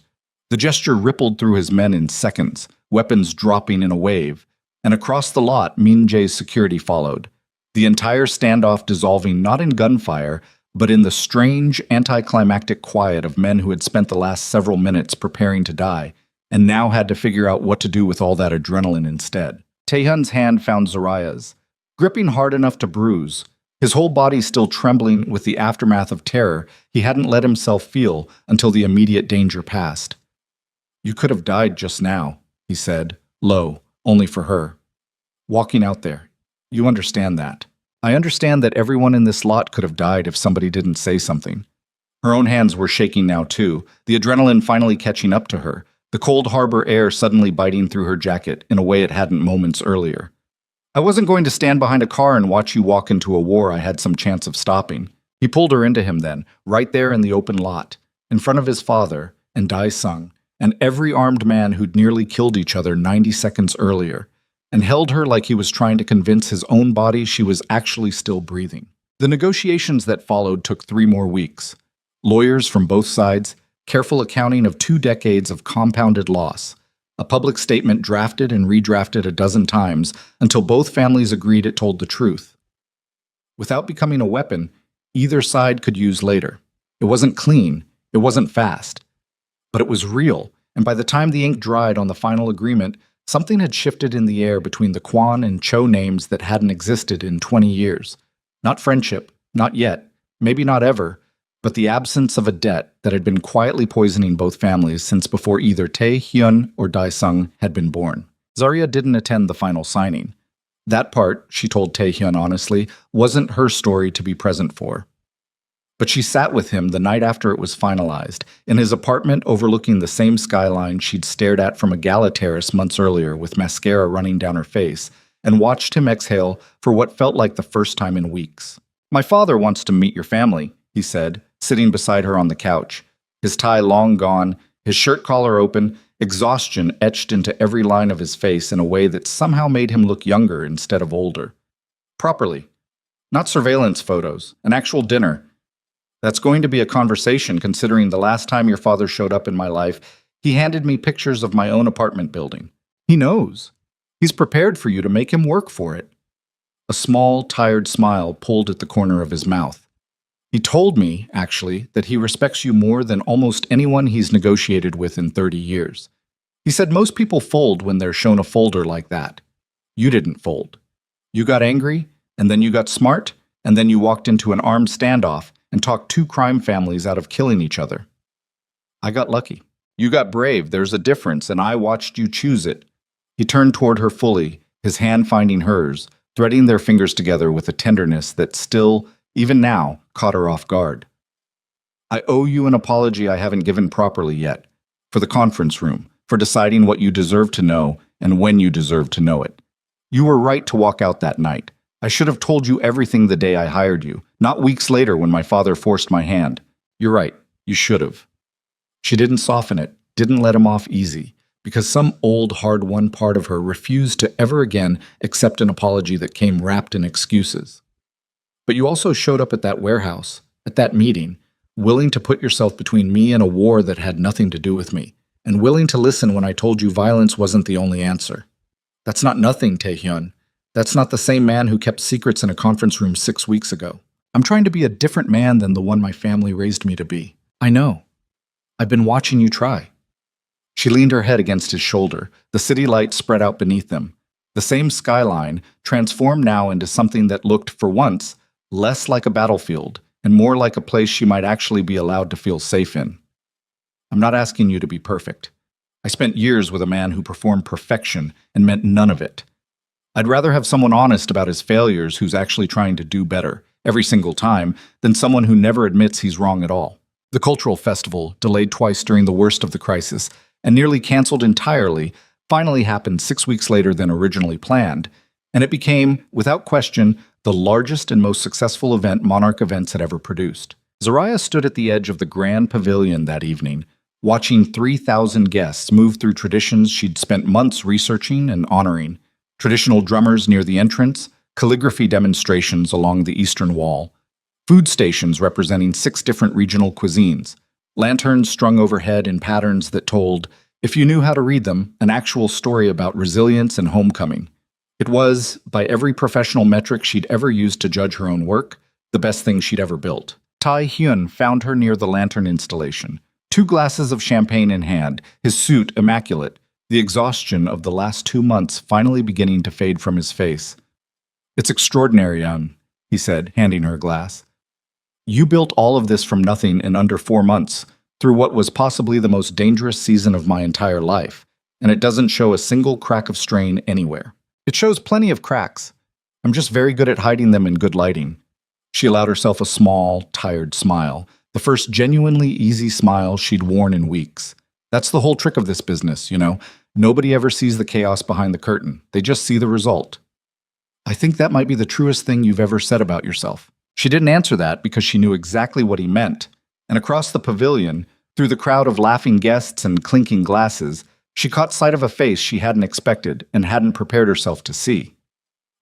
The gesture rippled through his men in seconds, weapons dropping in a wave, and across the lot, Min-jae's security followed, the entire standoff dissolving not in gunfire, but in the strange, anticlimactic quiet of men who had spent the last several minutes preparing to die, and now had to figure out what to do with all that adrenaline instead. Taehyun's hand found Zaraya's, gripping hard enough to bruise, his whole body still trembling with the aftermath of terror he hadn't let himself feel until the immediate danger passed. You could have died just now, he said, low, only for her. Walking out there. You understand that. I understand that everyone in this lot could have died if somebody didn't say something. Her own hands were shaking now too, the adrenaline finally catching up to her, the cold harbor air suddenly biting through her jacket in a way it hadn't moments earlier. I wasn't going to stand behind a car and watch you walk into a war I had some chance of stopping. He pulled her into him then, right there in the open lot, in front of his father and Dae-sung, and every armed man who'd nearly killed each other 90 seconds earlier, and held her like he was trying to convince his own body she was actually still breathing. The negotiations that followed took 3 more weeks. Lawyers from both sides, careful accounting of 2 decades of compounded loss, a public statement drafted and redrafted a dozen times until both families agreed it told the truth. Without becoming a weapon, either side could use later. It wasn't clean, it wasn't fast, but it was real, and by the time the ink dried on the final agreement, something had shifted in the air between the Kwan and Cho names that hadn't existed in 20 years. Not friendship, not yet, maybe not ever, but the absence of a debt that had been quietly poisoning both families since before either Tae-hyun or Dae-sung had been born. Zarya didn't attend the final signing. That part, she told Tae-hyun honestly, wasn't her story to be present for. But she sat with him the night after it was finalized, in his apartment overlooking the same skyline she'd stared at from a gala terrace months earlier with mascara running down her face, and watched him exhale for what felt like the first time in weeks. My father wants to meet your family, he said, sitting beside her on the couch, his tie long gone, his shirt collar open, exhaustion etched into every line of his face in a way that somehow made him look younger instead of older. Properly. Not surveillance photos, an actual dinner. That's going to be a conversation considering the last time your father showed up in my life, he handed me pictures of my own apartment building. He knows. He's prepared for you to make him work for it. A small, tired smile pulled at the corner of his mouth. He told me, actually, that he respects you more than almost anyone he's negotiated with in 30 years. He said most people fold when they're shown a folder like that. You didn't fold. You got angry, and then you got smart, and then you walked into an armed standoff and talked two crime families out of killing each other. I got lucky. You got brave, there's a difference, and I watched you choose it. He turned toward her fully, his hand finding hers, threading their fingers together with a tenderness that still, even now, caught her off guard. I owe you an apology I haven't given properly yet, for the conference room, for deciding what you deserve to know and when you deserve to know it. You were right to walk out that night. I should have told you everything the day I hired you, not weeks later when my father forced my hand. You're right, you should have. She didn't soften it, didn't let him off easy, because some old, hard-won part of her refused to ever again accept an apology that came wrapped in excuses. But you also showed up at that warehouse, at that meeting, willing to put yourself between me and a war that had nothing to do with me, and willing to listen when I told you violence wasn't the only answer. That's not nothing, Taehyun. That's not the same man who kept secrets in a conference room 6 weeks ago. I'm trying to be a different man than the one my family raised me to be. I know. I've been watching you try. She leaned her head against his shoulder, the city lights spread out beneath them. The same skyline, transformed now into something that looked, for once, less like a battlefield and more like a place she might actually be allowed to feel safe in. I'm not asking you to be perfect. I spent years with a man who performed perfection and meant none of it. I'd rather have someone honest about his failures who's actually trying to do better, every single time, than someone who never admits he's wrong at all. The cultural festival, delayed twice during the worst of the crisis, and nearly canceled entirely, finally happened 6 weeks later than originally planned, and it became, without question, the largest and most successful event Monarch Events had ever produced. Zariah stood at the edge of the grand pavilion that evening, watching 3,000 guests move through traditions she'd spent months researching and honoring. Traditional drummers near the entrance, calligraphy demonstrations along the eastern wall, food stations representing 6 different regional cuisines, lanterns strung overhead in patterns that told, if you knew how to read them, an actual story about resilience and homecoming. It was, by every professional metric she'd ever used to judge her own work, the best thing she'd ever built. Tae-hyun found her near the lantern installation, 2 glasses of champagne in hand, his suit immaculate, the exhaustion of the last 2 months finally beginning to fade from his face. It's extraordinary, he said, handing her a glass. You built all of this from nothing in under 4 months, through what was possibly the most dangerous season of my entire life, and it doesn't show a single crack of strain anywhere. It shows plenty of cracks. I'm just very good at hiding them in good lighting. She allowed herself a small, tired smile, the first genuinely easy smile she'd worn in weeks. That's the whole trick of this business, you know. Nobody ever sees the chaos behind the curtain. They just see the result. I think that might be the truest thing you've ever said about yourself. She didn't answer that because she knew exactly what he meant. And across the pavilion, through the crowd of laughing guests and clinking glasses, she caught sight of a face she hadn't expected and hadn't prepared herself to see.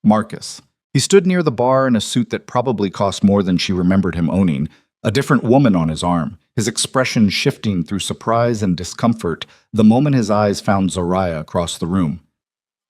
Marcus. He stood near the bar in a suit that probably cost more than she remembered him owning, a different woman on his arm, his expression shifting through surprise and discomfort the moment his eyes found Zariah across the room.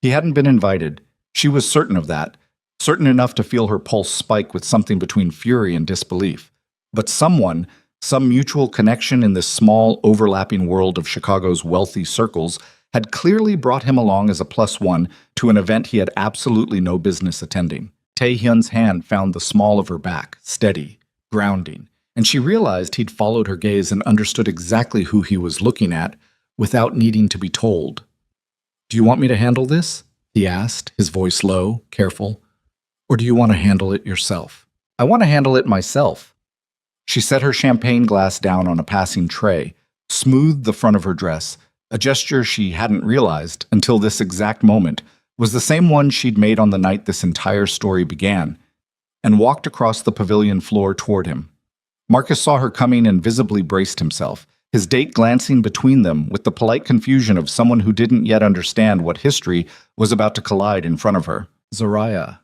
He hadn't been invited. She was certain of that, certain enough to feel her pulse spike with something between fury and disbelief. But someone, some mutual connection in this small, overlapping world of Chicago's wealthy circles, had clearly brought him along as a +1 to an event he had absolutely no business attending. Taehyun's hand found the small of her back, steady, grounding, and she realized he'd followed her gaze and understood exactly who he was looking at without needing to be told. Do you want me to handle this? He asked, his voice low, careful. Or do you want to handle it yourself? I want to handle it myself. She set her champagne glass down on a passing tray, smoothed the front of her dress, a gesture she hadn't realized until this exact moment was the same one she'd made on the night this entire story began, and walked across the pavilion floor toward him. Marcus saw her coming and visibly braced himself, his date glancing between them with the polite confusion of someone who didn't yet understand what history was about to collide in front of her. Zariah.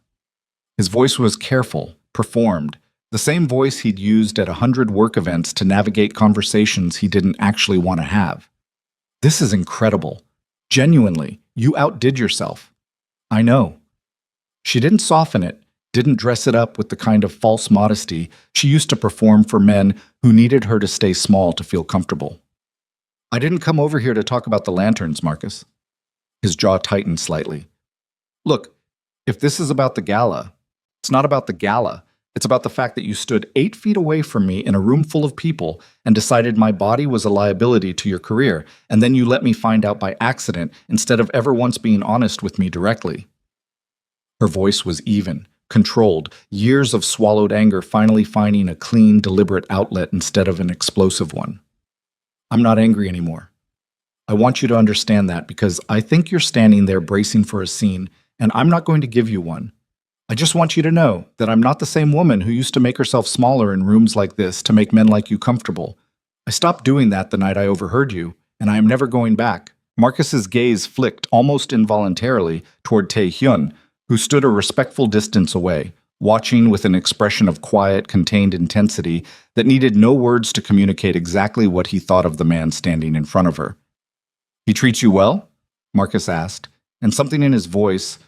His voice was careful, performed, the same voice he'd used at 100 work events to navigate conversations he didn't actually want to have. This is incredible. Genuinely, you outdid yourself. I know. She didn't soften it, didn't dress it up with the kind of false modesty she used to perform for men who needed her to stay small to feel comfortable. I didn't come over here to talk about the lanterns, Marcus. His jaw tightened slightly. Look, if this is about the gala, it's not about the gala. It's about the fact that you stood 8 feet away from me in a room full of people and decided my body was a liability to your career, and then you let me find out by accident instead of ever once being honest with me directly. Her voice was even, controlled, years of swallowed anger finally finding a clean, deliberate outlet instead of an explosive one. I'm not angry anymore. I want you to understand that because I think you're standing there bracing for a scene, and I'm not going to give you one. I just want you to know that I'm not the same woman who used to make herself smaller in rooms like this to make men like you comfortable. I stopped doing that the night I overheard you, and I am never going back. Marcus's gaze flicked almost involuntarily toward Tae-hyun, who stood a respectful distance away, watching with an expression of quiet, contained intensity that needed no words to communicate exactly what he thought of the man standing in front of her. He treats you well? Marcus asked, and something in his voice,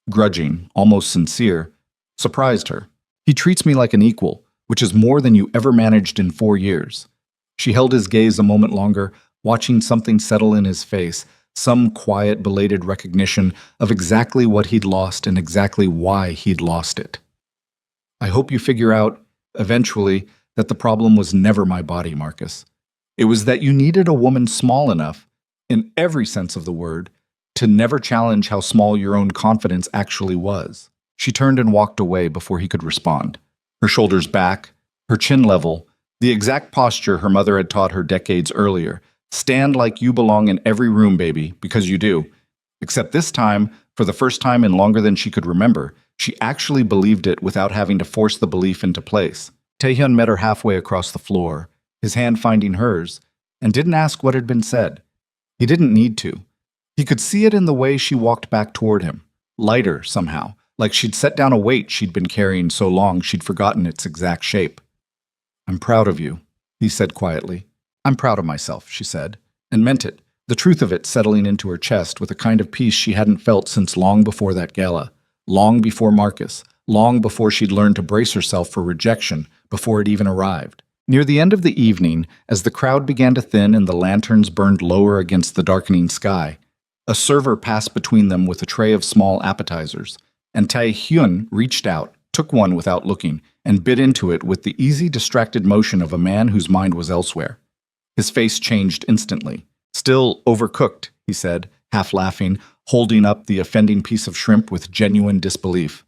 grudging, almost sincere, surprised her. He treats me like an equal, which is more than you ever managed in 4 years. She held his gaze a moment longer, watching something settle in his face, some quiet, belated recognition of exactly what he'd lost and exactly why he'd lost it. I hope you figure out, eventually, that the problem was never my body, Marcus. It was that you needed a woman small enough, in every sense of the word, to never challenge how small your own confidence actually was. She turned and walked away before he could respond. Her shoulders back, her chin level, the exact posture her mother had taught her decades earlier. Stand like you belong in every room, baby, because you do. Except this time, for the first time in longer than she could remember, she actually believed it without having to force the belief into place. Taehyun met her halfway across the floor, his hand finding hers, and didn't ask what had been said. He didn't need to. He could see it in the way she walked back toward him, lighter somehow, like she'd set down a weight she'd been carrying so long she'd forgotten its exact shape. I'm proud of you, he said quietly. I'm proud of myself, she said, and meant it, the truth of it settling into her chest with a kind of peace she hadn't felt since long before that gala, long before Marcus, long before she'd learned to brace herself for rejection before it even arrived. Near the end of the evening, as the crowd began to thin and the lanterns burned lower against the darkening sky, a server passed between them with a tray of small appetizers, and Tae-hyun reached out, took one without looking, and bit into it with the easy, distracted motion of a man whose mind was elsewhere. His face changed instantly. Still overcooked, he said, half laughing, holding up the offending piece of shrimp with genuine disbelief.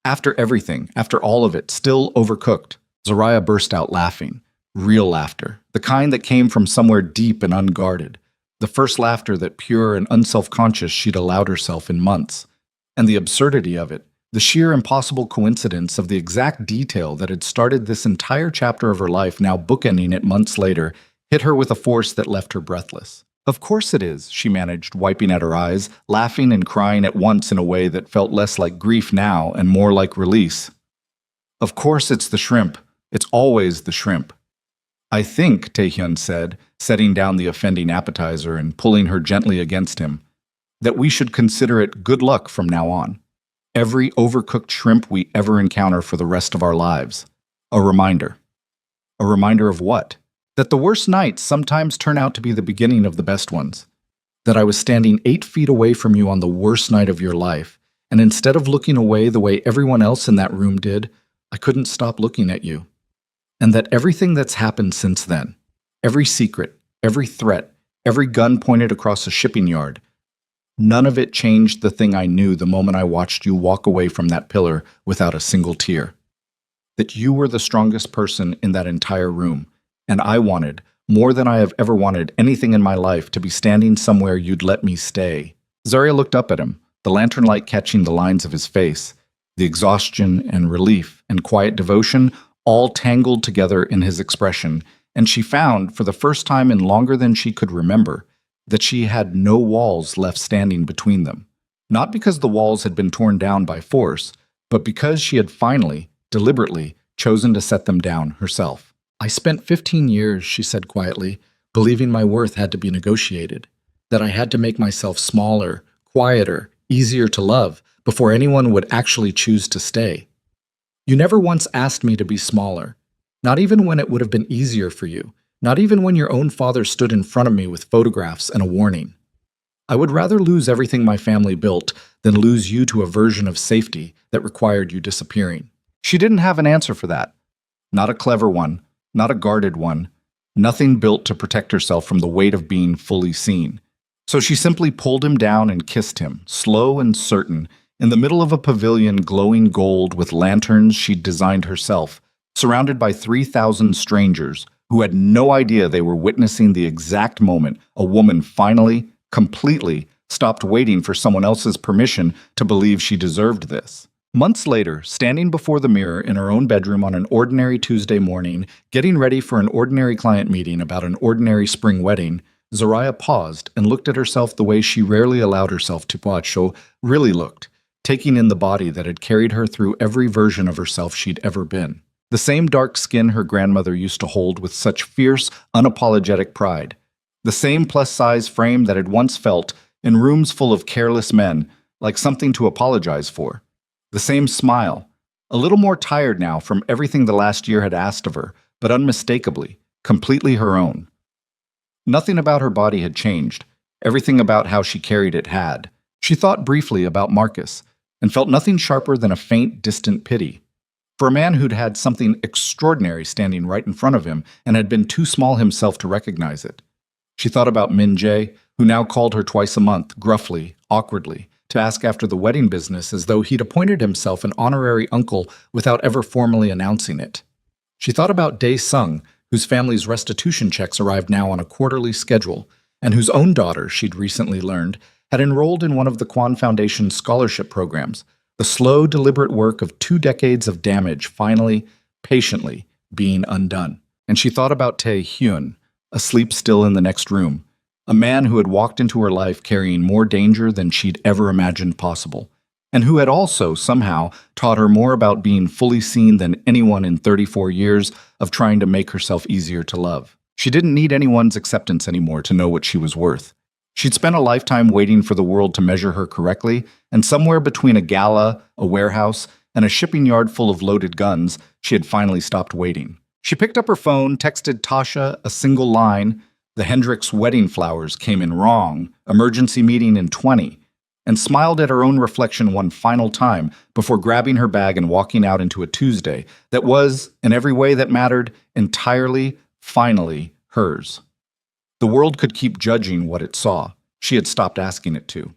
After everything, after all of it, still overcooked. Zariah burst out laughing. Real laughter, the kind that came from somewhere deep and unguarded. The first laughter that pure and unself-conscious she'd allowed herself in months. And the absurdity of it, the sheer impossible coincidence of the exact detail that had started this entire chapter of her life, now bookending it months later, hit her with a force that left her breathless. Of course it is, she managed, wiping at her eyes, laughing and crying at once in a way that felt less like grief now and more like release. Of course it's the shrimp. It's always the shrimp. I think, Taehyun said, setting down the offending appetizer and pulling her gently against him, that we should consider it good luck from now on. Every overcooked shrimp we ever encounter for the rest of our lives. A reminder. A reminder of what? That the worst nights sometimes turn out to be the beginning of the best ones. That I was standing 8 feet away from you on the worst night of your life, and instead of looking away the way everyone else in that room did, I couldn't stop looking at you. And that everything that's happened since then, every secret, every threat, every gun pointed across a shipping yard, none of it changed the thing I knew the moment I watched you walk away from that pillar without a single tear. That you were the strongest person in that entire room, and I wanted, more than I have ever wanted anything in my life, to be standing somewhere you'd let me stay. Zarya looked up at him, the lantern light catching the lines of his face, the exhaustion and relief and quiet devotion all tangled together in his expression, and she found, for the first time in longer than she could remember, that she had no walls left standing between them. Not because the walls had been torn down by force, but because she had finally, deliberately, chosen to set them down herself. I spent 15 years, she said quietly, believing my worth had to be negotiated, that I had to make myself smaller, quieter, easier to love, before anyone would actually choose to stay. You never once asked me to be smaller. Not even when it would have been easier for you. Not even when your own father stood in front of me with photographs and a warning. I would rather lose everything my family built than lose you to a version of safety that required you disappearing. She didn't have an answer for that. Not a clever one, not a guarded one, nothing built to protect herself from the weight of being fully seen. So she simply pulled him down and kissed him, slow and certain, in the middle of a pavilion glowing gold with lanterns she'd designed herself, surrounded by 3,000 strangers who had no idea they were witnessing the exact moment a woman finally, completely, stopped waiting for someone else's permission to believe she deserved this. Months later, standing before the mirror in her own bedroom on an ordinary Tuesday morning, getting ready for an ordinary client meeting about an ordinary spring wedding, Zariah paused and looked at herself the way she rarely allowed herself to watch really looked, taking in the body that had carried her through every version of herself she'd ever been. The same dark skin her grandmother used to hold with such fierce, unapologetic pride. The same plus-size frame that had once felt, in rooms full of careless men, like something to apologize for. The same smile, a little more tired now from everything the last year had asked of her, but unmistakably, completely her own. Nothing about her body had changed. Everything about how she carried it had. She thought briefly about Marcus, and felt nothing sharper than a faint, distant pity. For a man who'd had something extraordinary standing right in front of him and had been too small himself to recognize it. She thought about Min Jae, who now called her twice a month, gruffly, awkwardly, to ask after the wedding business as though he'd appointed himself an honorary uncle without ever formally announcing it. She thought about Dae Sung, whose family's restitution checks arrived now on a quarterly schedule, and whose own daughter, she'd recently learned, had enrolled in one of the Kwan Foundation's scholarship programs, the slow, deliberate work of 2 decades of damage finally, patiently, being undone. And she thought about Tae Hyun, asleep still in the next room, a man who had walked into her life carrying more danger than she'd ever imagined possible, and who had also, somehow, taught her more about being fully seen than anyone in 34 years of trying to make herself easier to love. She didn't need anyone's acceptance anymore to know what she was worth. She'd spent a lifetime waiting for the world to measure her correctly, and somewhere between a gala, a warehouse, and a shipping yard full of loaded guns, she had finally stopped waiting. She picked up her phone, texted Tasha a single line, the Hendricks wedding flowers came in wrong, emergency meeting in 20, and smiled at her own reflection one final time before grabbing her bag and walking out into a Tuesday that was, in every way that mattered, entirely, finally, hers. The world could keep judging what it saw. She had stopped asking it to.